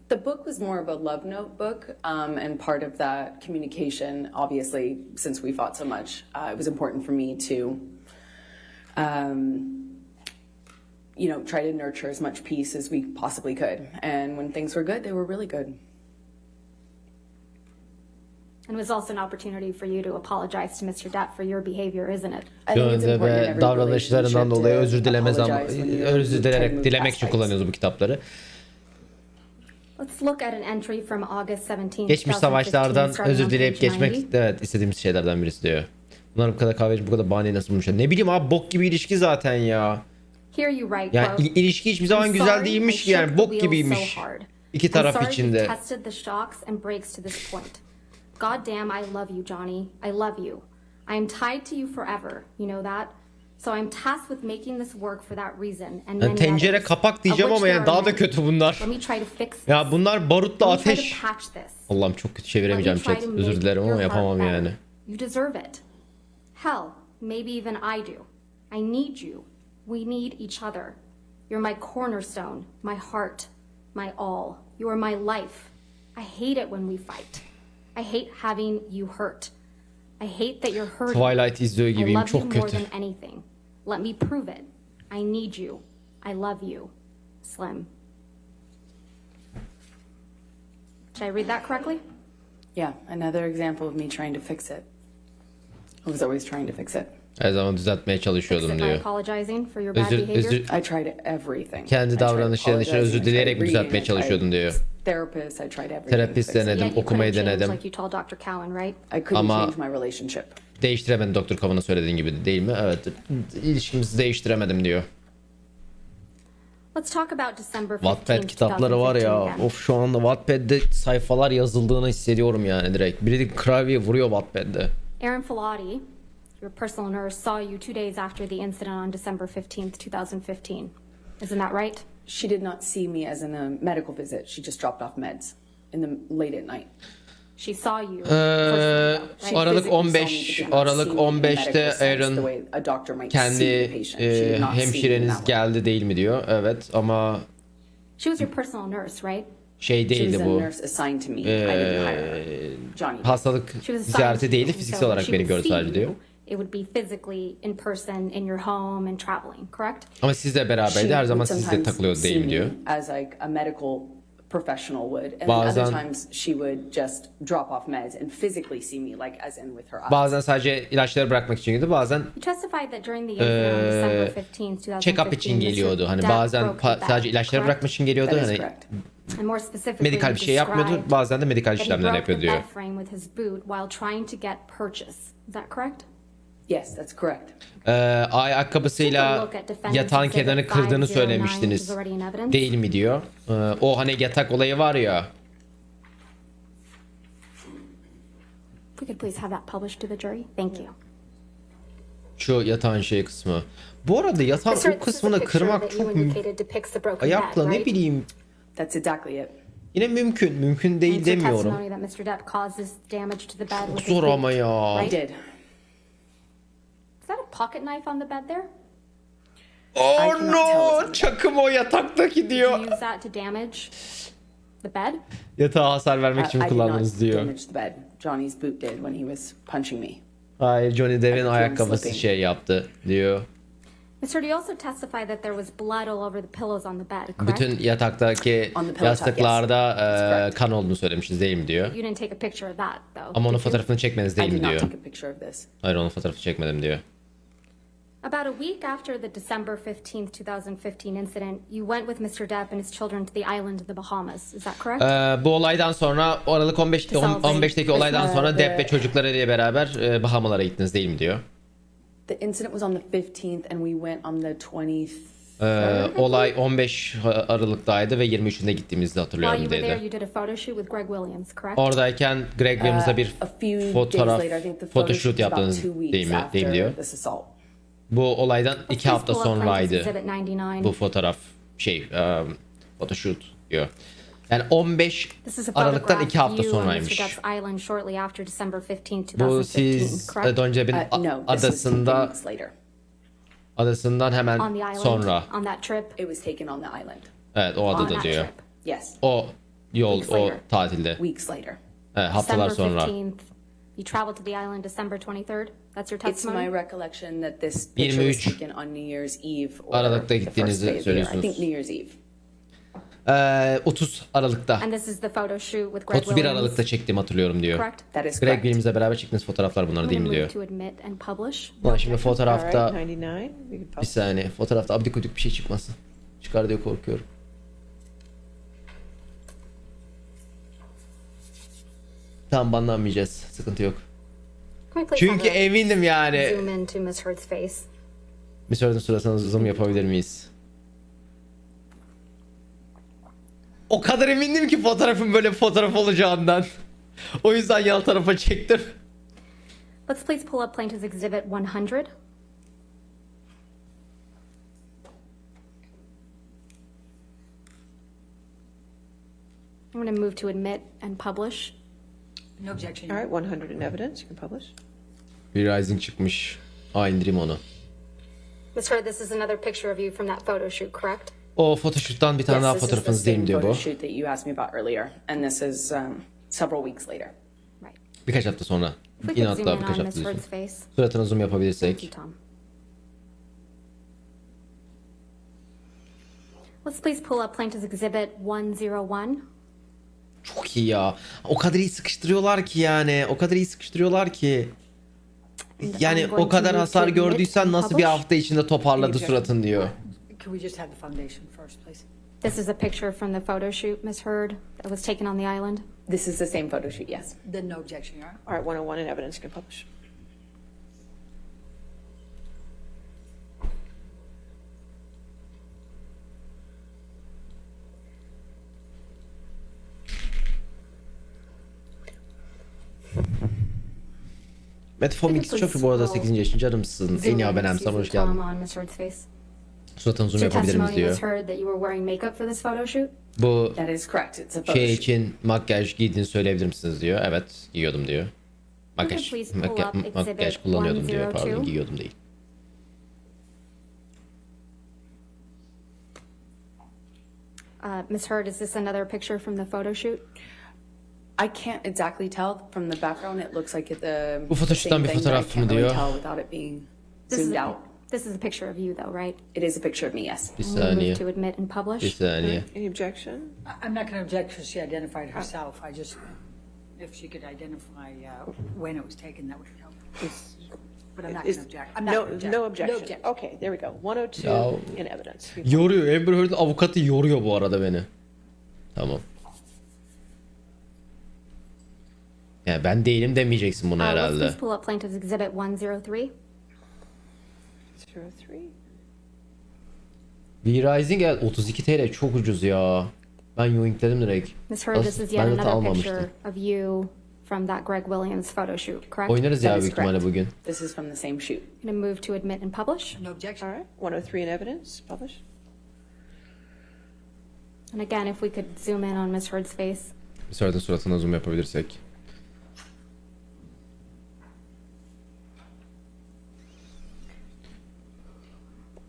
The book was more of a love note book, and part of that communication, obviously, since we fought so much, it was important for me to, try to nurture as much peace as we possibly could. And when things were good, they were really good. And it was also an opportunity for you to apologize to Mr. Depp for your behavior, isn't it? I think it's important in every Davranışlarından relationship dolayı to özür dilemez ama apologize when you're özür trying to dilemek move dilemek past için fights. kullanıyoruz bu kitapları. Let's look at an entry from August 17th, Geçmiş 2015, savaşlardan starting özür on dileyip page geçmek 90. evet istediğimiz şeylerden birisi diyor. Bunlar bu kadar kahveci bu kadar bahaneyi nasıl bulmuşlar? Ne bileyim abi bok gibi ilişki zaten ya. Here you write, Yani quote, ilişki hiçbir zaman "I'm güzel sorry değilmiş I yani shook the bok wheel gibiymiş. so hard. İki I'm taraf sorry içinde. you tested the shocks and breaks to this point. God damn, I love you, Johnny. I love you. I am tied to you forever. You know that? So I'm tasked with making this work for that reason and Yani many tencere others, kapak diyeceğim of ama which yani there daha are da many. kötü bunlar. Let me try to fix this. Ya bunlar barutla Let me try to ateş. patch this. Allah'ım çok kötü çeviremeyeceğim Let me chat. try to Özür make dilerim ama your heart yapamam better. yani. You deserve it. Hell, maybe even I do. I need you. We need each other. You're my cornerstone, my heart, my all. You are my life. I hate it when we fight. I hate having you hurt. I hate that you're hurting. Twilight izliyor I gibiyim love you çok more kötü. than anything. Let me prove it. I need you. I love you. Slim. Did I read that correctly? Yeah, another example of me trying to fix it. I was always trying to fix it. Her zaman düzeltmeye Fix çalışıyordum it by diyor. apologizing for your bad Özür, behavior. özür, I tried everything. I kendi tried davranışların için apologizing, özür I tried dileyerek reading, düzeltmeye I tried çalışıyordun diyor. Therapist, I tried everything. Terapist to fix it. denedim, Yet you okumayı couldn't change denedim. like you told Dr. Cowan, right? I couldn't Ama- change my relationship. Değiştiremedim Doktor Kavan'a söylediğin gibi değil mi? Evet. İlişkimizi değiştiremedim diyor. Let's talk about December 15th, Wattpad kitapları var ya. 2015 again. Of şu anda Wattpad'de sayfalar yazıldığını hissediyorum yani direkt. Biri de klavye vuruyor Wattpad'de. Erin Filati, your personal nurse, saw you 2 days after the incident on December 15th, 2015. Isn't that right? She did not see me as in a medical visit. She just dropped off meds in the late at night. She saw you personally, though, right? Aralık Physically saw me, 15 but did not Aralık see me in a 15'te medical sense, Erin the way a doctor might kendi see the patient. She did not see me in hemşireniz that way. geldi değil mi diyor. Evet ama She was your personal nurse, right? şey She was değildi a bu. nurse assigned to me. I didn't hire her. Johnny. Hastalık She was assigned ziyareti to değildi you, fiziksel so olarak she beni would gördü see sadece diyor. you. It would be physically in person in your home and traveling, correct? Ama sizle beraberdi her zaman sizle sometimes takılıyordu see değil mi me diyor. as like a medical professional would, and then Bazen- other times she would just drop off meds and physically see me, like as in with her eyes. Bazen sadece ilaçları bırakmak için gidiyordu. Bazen You testified that during the incident on December 15th, 2015, check-up için geliyordu. Hani Mr. bazen Depp broke the bed, sadece ilaçları correct? bırakmak için geliyordu. That is Hani correct. And more specifically, medikal bir şey yapmıyordu. described Bazen de medikal that he işlemler broke the yapıyor diyor. bed frame with his boot while trying to get purchase. Is that correct? Yes, that's correct. Ayakkabısıyla yatağın kenarını kırdığını söylemiştiniz. Değil mi diyor. O hani yatak olayı var ya. If we could please have that published to the jury. Thank you. Şu yatağın şey kısmı. Bu arada yatağın Sir, o this is a kısmını picture kırmak that you çok indicated depicts the broken ayakla bed, ne right? bileyim. That's exactly it. Yine mümkün. Mümkün And değil it's your demiyorum. testimony that Mr. Depp caused this damage to the bed with his Zor boot, ama ya. I right? did. Is that a pocket knife on the bed there? Oh cannot tell no! what's Çakım o yataktaki Did diyor. you use that to damage the bed? Yatağa hasar vermek için I did kullandınız not diyor. damage the bed. Johnny's boot did when he was punching me. Hayır, Johnny Depp'in I ayakkabısı slipping. şey yaptı diyor. Ms. Heard, you also testified that there was blood all over the pillows on the bed, correct? Bütün yataktaki On the pillow top, yastıklarda yes. That's correct. kan olduğunu söylemişiz değil mi diyor. You didn't take a picture of that, though. Ama onun did you? fotoğrafını çekmeniz I değil did mi not diyor. take a picture of this. Hayır, onun fotoğrafını çekmedim diyor. About a week after the December 15th, 2015 incident, you went with Mr. Depp and his children to the island of the Bahamas. Is that correct? Bu olaydan sonra Aralık 15'teki olaydan sonra Depp ve çocukları ile beraber Bahamalara gittiniz değil mi diyor. The incident was on the 15th and we went on the 23rd. Olay 15 Aralık'taydı ve 23'ünde gittiğimizi While hatırlıyorum you were there, dedi. you did a photo shoot with Greg Williams, correct? Oradayken Greg Williams'la bir A few days fotoğraf, later, I think the photo photoshoot shoot was about yaptığınız 2 weeks değil mi after diyor. this assault. Bu olaydan 2 Please hafta pull up plaintiff's sonraydı exhibit 99. bu fotoğraf photoshoot diyor. Yani 15 This is a Aralık'tan photograph 2 hafta you and Mr. sonraymış. Depp's island shortly after December 15th, Bu 2015, siz correct? Don Depp'in No, this was taken adasında weeks later. adasından hemen On the island, sonra. on that trip, It was taken on the island. Evet, o on adada that diyor. trip. Yes, O yol, Weeks o later. tatilde. weeks later. Evet, haftalar December sonra. 15th, you traveled to the island December 23rd. That's your It's my testimony? recollection that this picture was 23 taken on New Year's Eve or Aralık'ta the first gittiğinizi day of the year. I söylüyorsunuz. think New Year's Eve. 30 Aralık'ta. And this is the photo shoot with Greg 31 Williams, Aralık'ta çektiğimi hatırlıyorum diyor. correct? That is Greg correct. Williams'le beraber çektiğiniz fotoğraflar bunlar I'm değil gonna mi move diyor. to admit and publish. Ulan şimdi All fotoğrafta right, 99. We can bir publish. saniye, fotoğrafta abdik gudik bir şey çıkmasın. Çıkar diye korkuyorum. Tamam, banlanmayacağız. Sıkıntı yok. Can we please have Çünkü a eminim yani. zoom into Ms. Heard's face? Bir sorunun sırasında zoom yapabilir miyiz? O kadar emindim ki fotoğrafın böyle bir fotoğraf olacağından. O yüzden yan tarafa çektim. Let's please pull up Plaintiff's Exhibit 100. I'm going to move to admit and publish. No objection. All right, 100 in evidence. You can publish. Bir rising çıkmış. Aa, indireyim onu. Ms. Heard, this is another picture of you from that photo shoot, correct? O photoshoot'tan bir tane daha Yes, this is the fotoğrafınız değil mi same diyor photo bu. shoot that you asked me about earlier, and this is several weeks later. Right. Birkaç hafta sonra. If we Yine could zoom hatta in birkaç on hafta Ms. diyorsun. Heard's face. Suratına zoom Thank you, yapabilirsek. Tom. Let's please pull up Plaintiff's Exhibit 101. Çok iyi ya. O kadar iyi sıkıştırıyorlar ki yani. O kadar iyi sıkıştırıyorlar ki. Yani o kadar hasar gördüysen nasıl bir hafta içinde toparladı suratın diyor. Can we just have the foundation first, please? This is a picture from the photo shoot, Ms. Heard, that was taken on the island. This is the same photo shoot, yes. Then no objection, Your Honor. All right, 101 in evidence. You can publish. Metformix çok iyi bu arada 8. yaşın canımsın. En iyi abonem sana hoş geldin. On Ms. Heard's face. Suratını zoom Your yapabilir miyiz testimony, Ms. diyor. Heard, that you were wearing makeup for this photo shoot? Bu That is correct. It's a photo şey shoot. için makyaj giydiğini söyleyebilir misiniz diyor. Evet, giyiyordum diyor. Makyaj, please pull up exhibit makyaj kullanıyordum diyor. 102. Pardon, giyiyordum değil. Ms. Heard, is this another picture from the photo shoot? I can't exactly tell from the background. It looks like the Bu photoshoot'tan same bir thing, but I fotoğraf mı can't really diyor? tell without it being This is, zoomed out. this is a picture of you, though, right? It is a picture of me, yes. Bir I'm gonna saniye. move to admit and Bir publish. saniye. Any objection? I'm not going to object because she identified herself. I just, if she could identify when it was taken, that would help. But I'm not going to object. I'm not No, gonna object. no objection. objection. Okay, there we go. 102 Ya- in evidence. Yoruyor. Amber Heard'ın avukatı yoruyor bu arada beni. Tamam. Yani ben değilim demeyeceksin bunu Let's herhalde. please pull up Plaintiff's Exhibit 103. 03. V-Rising 32 TL çok ucuz ya. Ben yoinkledim direkt. Ms. Heard, this is yet Ben de another almamıştım. picture of you from that Greg Williams photo shoot, correct? Oynarız ya That is büyük ihtimalle correct. bugün. This is from the same shoot. I'm gonna move to admit and publish. No objection. All right, 103 in evidence. Publish. And again, if we could zoom in on Ms. Heard's face. Bir sonraki suratına zoom yapabilirsek.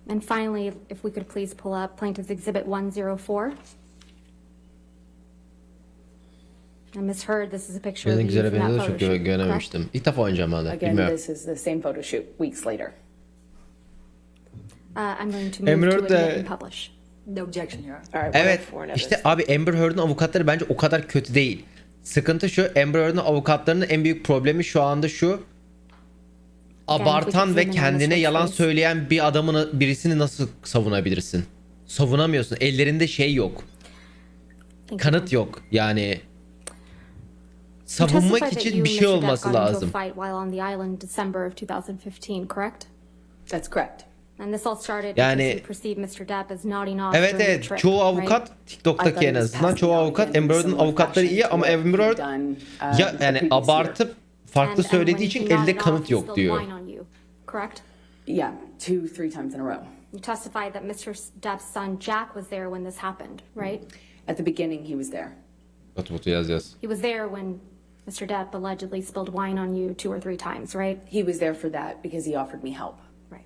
And finally, if we could please pull up Plaintiff's Exhibit 104. And Ms. Heard, this is a picture of Benim you güzel from that beni de photo çok shoot, correct? görememiştim. İlk defa oynayacağım ben de. Again, Bilmiyorum. this is the same photo shoot weeks later. I'm going to move Amber to Heard admit de- and publish. No objection, Your Honor. All right, Evet 104 now. işte abi Amber Heard'ın avukatları bence o kadar kötü değil. Sıkıntı şu, Amber Heard'ın avukatlarının en büyük problemi şu anda şu. Abartan ve kendine yalan söyleyen bir adamın birisini nasıl savunabilirsin? Savunamıyorsun. Ellerinde şey yok. Kanıt yok. Yani You savunmak testified that için you bir and şey Mr. Depp olması got into a lazım. fight while on the island December of 2015, correct? That's correct. And this all started Yani- because you perceived Mr. Depp as nodding off Evet during the evet trip, çoğu right? avukat I thought TikTok'taki it en was azından passing çoğu out avukat again in Amber Heard'ın similar avukatları fashion iyi to ama what Amber he'd Heard done, ya the yani previous abartıp farklı And söylediği when için he elde nodded off, kanıt he yok spilled diyor. wine on you, correct? Yeah, 2-3 times in a row. You testified that Mr. Depp's son Jack was there when this happened, right? At the beginning, he was there. Batu yaz. He was there when Mr. Depp allegedly spilled wine on you 2 or 3 times, right? He was there for that because he offered me help. Right.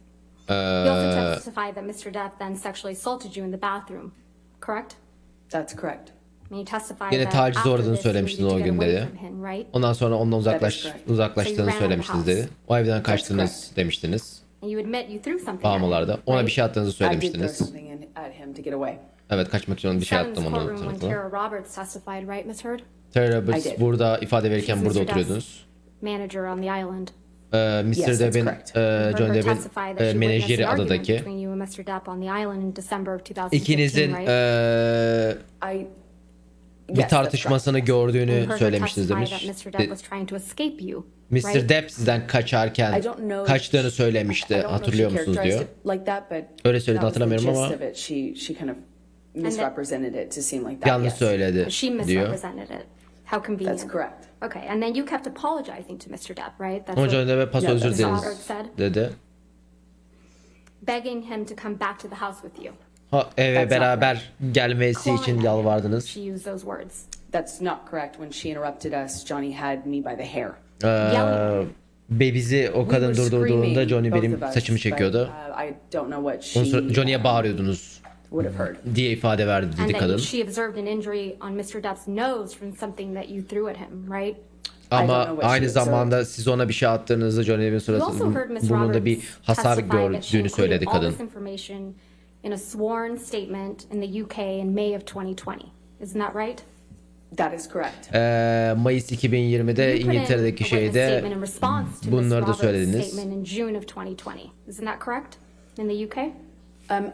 You Uh, also testified that Mr. Depp then sexually assaulted you in the bathroom, correct? That's correct. And you testified Yine that tacize after uğradığını this you söylemiştin needed o to get gün away dedi. from him, right? Ondan sonra ondan That is correct. uzaklaştığını So you ran söylemiştiniz out of the dedi. O evden kaçtınız correct. demiştiniz. And you admit you threw something at Bağlamalarda. him, Ona right? bir şey attığınızı I did throw söylemiştiniz. something at him to get away. Evet kaçmak için bir şey Sat in attım this onun courtroom when tarafına. Tara Roberts testified, right, Ms. Heard? Tara I Roberts did. burada ifade verirken She's burada Mr. Depp's oturuyordunuz. Manager on the island. Mr. Yes, that's Depp'in, correct. John Her Depp'in testified that she witnessed menajeri an argument adadaki. between you and Mr. Depp on the island in December of 2015, İkinizin right? I bir yes, that's tartışmasını correct. And gördüğünü heard her söylemiştiniz testify demiş. that Mr. Depp was trying to escape you, Mr. right? Depp sizden kaçarken I don't know. kaçtığını I söylemişti. don't know if Hatırlıyor she musunuz diyor. characterized it like that, but Öyle söylediğini that was the hatırlamıyorum ama- gist of it. She kind of misrepresented it to seem like that. Yanlış Yes. söyledi She diyor. misrepresented it. How convenient. That's correct. Okay, and then you kept apologizing to Mr. Depp, right? That's Ama what John Depp'e pas No, özür that's dileriz Robert said. dedi. Begging him to come back to the house with you. Ha, eve That's not gelmesi için Clawing at yalvardınız. him. She used those words. That's not correct. When she interrupted us, Johnny had me by the hair. Yelling. Ve bizi o We kadın were durdurduğunda screaming, Johnny both benim of us, saçımı but, çekiyordu. I don't know what Ondan she sonra Johnny'ye bağırıyordunuz would have heard. diye ifade verdi And dedi that kadın. she observed an injury on Mr. Depp's nose from something that you threw at him, right? don't Ama know what aynı she observed. zamanda siz ona bir şey attığınızda Johnny Depp'in You also heard Ms. burnunda bir Roberts hasar testify that she gördüğünü included söyledi all kadın. this information in a sworn statement in the UK in May of 2020. Isn't that right? That is correct. Mayıs 2020'de You put in İngiltere'deki a witness şeyde statement in response to Ms. bunları da Roberts' söylediniz. statement in June of 2020. Isn't that correct? In the UK?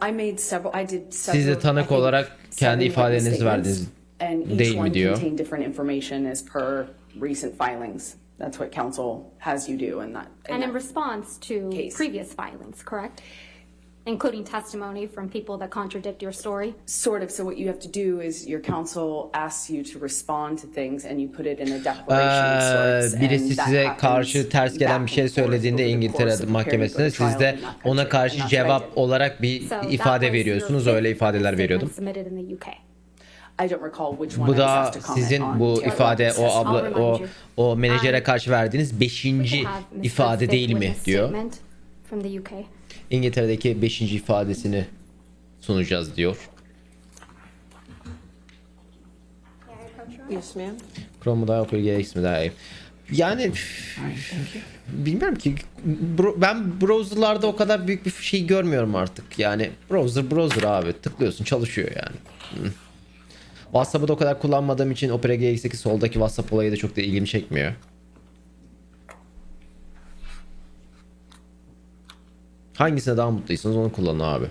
I made several. I did several. Siz de tanık I think, olarak kendi 7 ifadenizi witness verdiniz statements, and değil each mi one diyor. contained different information as per recent filings. That's what counsel has you do in that. And in response to case. previous filings, correct? Including testimony from people that contradict your story? Sort of. So what you have to do is your counsel asks you to respond to things, and you put it in a declaration of sorts. Birisi and that size happens karşı ters gelen bir şey back and forth söylediğinde over the İngiltere course of the mahkemesinde period of the siz de trial, and that ona gets it. karşı And that's what I cevap did. olarak bir So that ifade was veriyorsunuz. your Öyle fifth ifadeler statement veriyordum. submitted in the UK. I don't recall which one Bu I was da asked to comment sizin on. bu Taylor ifade Roberts o says- abla o menajere karşı verdiğiniz 5. We can have Mr. ifade Fifth değil mi witness diyor. statement from the UK. İngiltere'deki 5. ifadesini sunacağız diyor. Yes, ma'am. Chrome'u daha okuyur gereksiz mi daha iyi. Yani bilmiyorum ki ben browserlarda o kadar büyük bir şey görmüyorum artık. Yani browser abi tıklıyorsun çalışıyor yani. WhatsApp'ı da o kadar kullanmadığım için Opera GX'deki soldaki WhatsApp olayı da çok da ilgimi çekmiyor. Hangisine daha mutluysanız onu kullanın abi.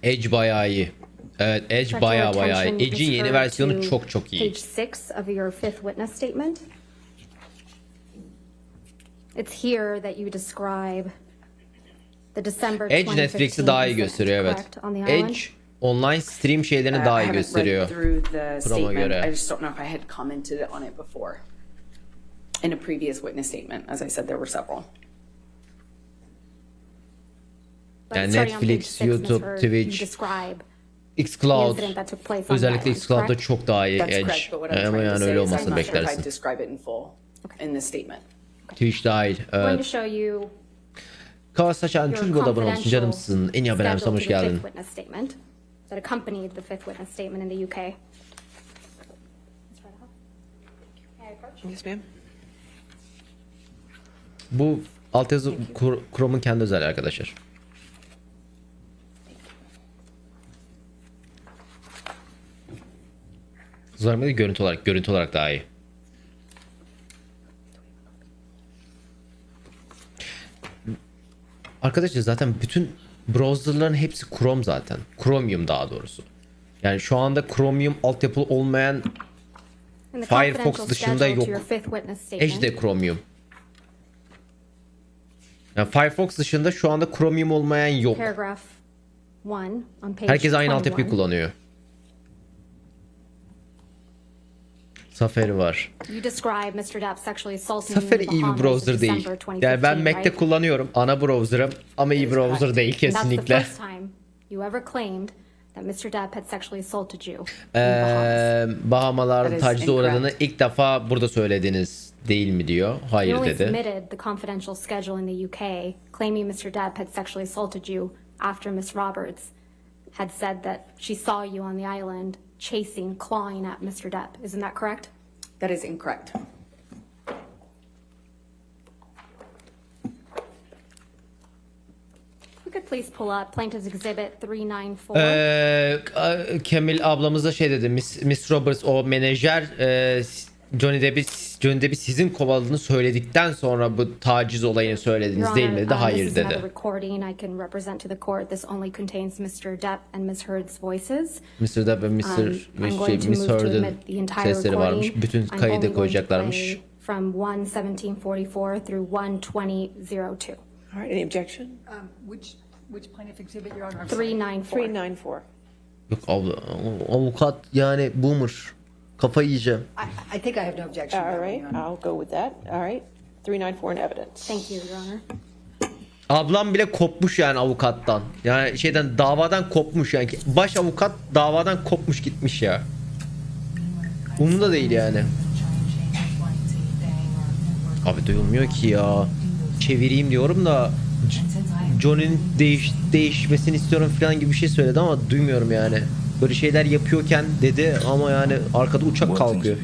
Edge bayağı iyi. Evet Edge Direct bayağı your bayağı iyi. attention, Edge'in yeni Ms. versiyonu Heard, çok çok iyi. Page 6 of your fifth witness statement. It's here that you describe the December Edge 2015 Netflix'i daha iyi incident, gösteriyor evet. correct, on the island? Edge online stream şeylerini I daha iyi haven't gösteriyor. read through the statement. göre. I just don't know if I had commented on it before. In a previous witness statement, as I said, there were several. But Yani starting on page Netflix, 6, Ms. YouTube, Heard, Twitch, you describe the xCloud. incident that took place on the Özellikle island, xCloud'da correct? çok daha iyi That's Edge. correct, but what I'm Ama trying to yani say öyle is I'm olmasını not sure if I'd beklersin. describe it in full in this statement. Twitch dahil. I'm going to Evet. show you Kavas Saçan your Çocuk abone olmuşsun confidential canımsın. En iyi haberler schedule hoş to the geldin. fifth witness statement that accompanied the fifth witness statement in the UK. Yes, ma'am. Bu altyazı Chrome'un kendi özelliği arkadaşlar. Zorlama değil, görüntü olarak daha iyi. Arkadaşlar zaten bütün browserların hepsi Chrome zaten. Chromium daha doğrusu. Yani şu anda Chromium altyapılı olmayan In the Firefox confidential dışında schedule to yok. your fifth witness Edge statement, de Chromium. Yani Firefox dışında şu anda Chromium olmayan yok. paragraph 1 on page Herkes aynı 21. altyapıyı kullanıyor. Safari var. You describe Mr. Depp sexually assaulting you in Safari the iyi bir Bahamas in browser değil. December 2015, Yani ben Mac'te right? kullanıyorum. Ana browser'ım ama iyi browser değil And that's the kesinlikle. first time you ever claimed that Mr. Depp had sexually assaulted you in the Bahamas. Bahamalarda That is tacize uğradığını incorrect. ilk defa burada söylediniz değil mi diyor. You Hayır only dedi. submitted the confidential schedule in the UK claiming Mr. Depp had sexually assaulted you after Miss Roberts had said that she saw you on the island chasing, clawing at Mr. Depp. Isn't that correct? That is incorrect. You could please pull up Plaintiff's Exhibit 394. Kemil ablamız da şey dedi. Miss Roberts o menajer Johnny Depp'i sizin kovaladığını söyledikten sonra bu taciz olayını söylediniz Your değil Honor, mi dedi. this Hayır is another dedi. recording I can represent to the court. This only contains Mr. Depp and Miss Heard's voices. Mr. Depp ve I'm going to Miss move to Heard'ın admit the entire sesleri varmış. recording. Bütün I'm only kaydı going to koyacaklarmış. play from 1:1744 through 1:20:02. All right, any objection? Which plaintiff exhibit, Your Honor? 394. 394. Yok abla, avukat yani boomer. Kafayı yiyeceğim. I think I have no objection. All right, I'll go with that. All right, 394 in evidence. Thank you, Your Honor. Ablam bile kopmuş yani avukattan. Yani şeyden davadan kopmuş yani. Baş avukat davadan kopmuş gitmiş ya. Umurunda değil yani. Abi duyulmuyor ki ya. Çevireyim diyorum da Johnny'nin değişmesini istiyorum falan gibi bir şey söyledi ama duymuyorum yani. Böyle şeyler yapıyorken dedi ama yani arkada uçak kalkıyor.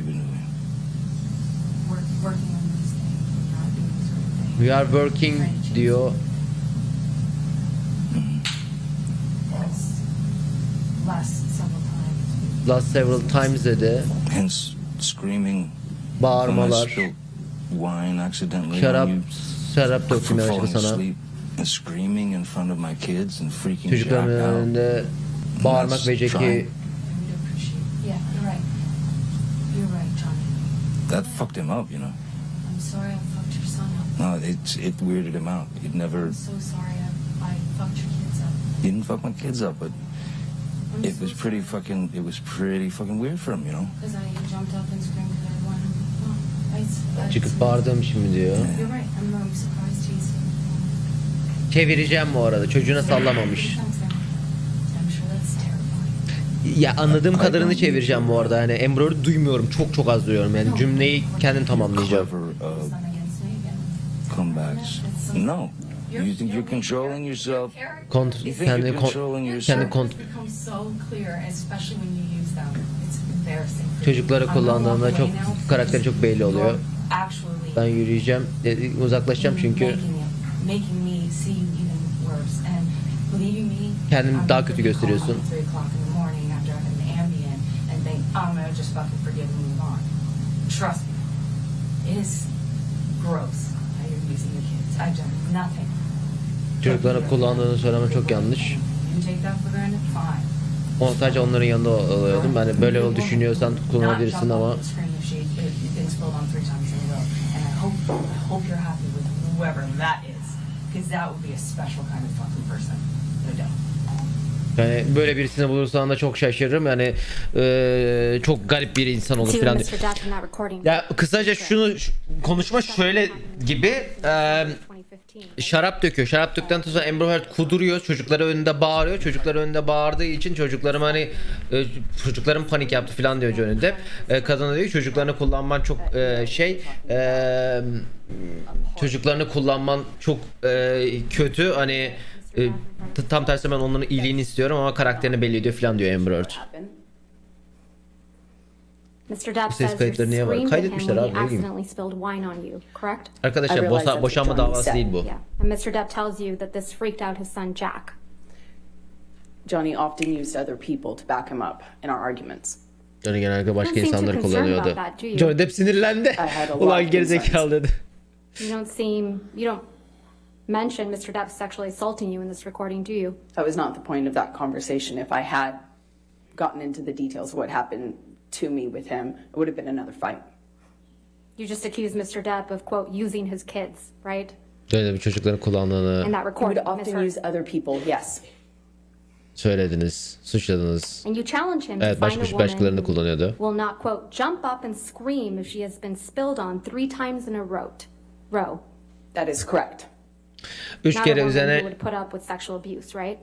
We are working diyor. Last several times dedi. Hence screaming. Bağırmalar. When I spilled wine accidentally Şarap, on you, şarap döktüm for yanlışlıkla falling sana. asleep and screaming in front of my kids and freaking Çocukların Jack out. önünde bağırmak ve Jack'i Yeah, you're right. You're right, Johnny. That fucked him up, you know. I'm sorry I fucked your son up. No, it weirded him out. He'd never. I'm so sorry I fucked your kids up. He didn't fuck my kids up, but I'm it so was pretty fucking. It was pretty fucking weird for him, you know. Because I jumped up and screamed because I wanted him. No, çıkıp bağırdım şimdi diyor. You're right. I'm surprised he's. Çevireceğim bu arada. Çocuğuna sallamamış. I'm sure that's terrifying. Ya anladığım kadarını çevireceğim bu arada. Hani Emre'yi duymuyorum. Çok az duyuyorum. Yani cümleyi kendim tamamlayacağım. Clever It's not against me again. comebacks. No, you think you're controlling yourself. Kendi It's become so clear, especially when you use them. It's embarrassing. çocukları kullandığında çok karakteri çok belli oluyor. Actually Ben yürüyeceğim, uzaklaşacağım çünkü making me see you even worse. And believing me, kendini I'm daha gonna kötü call gösteriyorsun. at 3 o'clock in the morning after having an Ambien and think I'm gonna just fucking forgive and move on. Trust me, it is gross how you're using the kids. I've done nothing. çocukları kullandığını söylemem çok yanlış. You take that for granted, fine. Sadece onların yanında oluyordum. Yani böyle yol düşünüyorsan kullanabilirsin ama yani böyle birisini bulursan da çok şaşırırım. Yani çok garip bir insan olur To falan. Mr. Depp in that recording. Ya kısaca konuşma şöyle gibi. 2015 şarap döküyor. Şarap döktükten sonra Amber Heard kuduruyor. Çocukları önünde bağırıyor. Çocukları önünde bağırdığı için çocuklarım hani çocuklarım panik yaptı falan diyor Johnny Depp. Kadına diyor ki çocuklarını kullanman çok çocuklarını kullanman çok kötü. Hani tam tersi ben onların iyiliğini istiyorum ama karakterini belli ediyor falan diyor Amber Heard. Mr. Depp Ses says you kayıtları niye var? screamed at him Kaydetmişler when abi, he ne bileyim. accidentally spilled wine on you, correct? Arkadaşlar I realize that's boşanma what Johnny davası said. değil bu. Yeah. And Mr. Depp tells you that this freaked out his son Jack. Johnny often used other people to back him up in our arguments. Johnny genellikle başka Don't seem too insanları concerned kullanıyordu. about that, do you? Johnny Depp sinirlendi. had a lot Ulan of gerizekalı dedi. You don't mention Mr. Depp sexually assaulting you in this recording, do you? That was not the point of that conversation. If I had gotten into the details of what happened to me with him, it would have been another fight. You just accused Mr. Depp of, quote, using his kids, right? Johnny Depp'in çocuklarını kullandığını In that He would recording, often Ms. use Heard. other people, yes. söylediniz, suçladınız. And you challenge him to Evet, find a başkalarını woman kullanıyordu. who will not, quote, jump up and scream if she has been spilled on 3 times in a row. That is correct. 3 Not a kere woman who üzerine would put up with sexual abuse, right?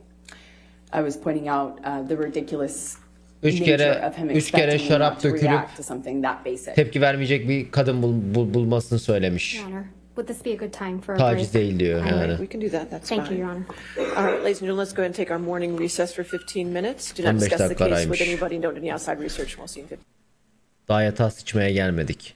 I was pointing out the ridiculous 3 nature kere of him 3 kere expecting me şarap not to dökülüp react to something that basic. tepki vermeyecek bir kadın bulmasını söylemiş. Your Honor, would this be a good time for a Taciz break? değil diyor yani. We can do that, that's fine. Thank you, Your Honor. All right, ladies and gentlemen, let's go ahead and take our morning recess for 15 minutes. Do not 15 discuss the dakika case araymış. with anybody, don't do any outside research, we'll see you in 15. Daha yatağa sıçmaya gelmedik.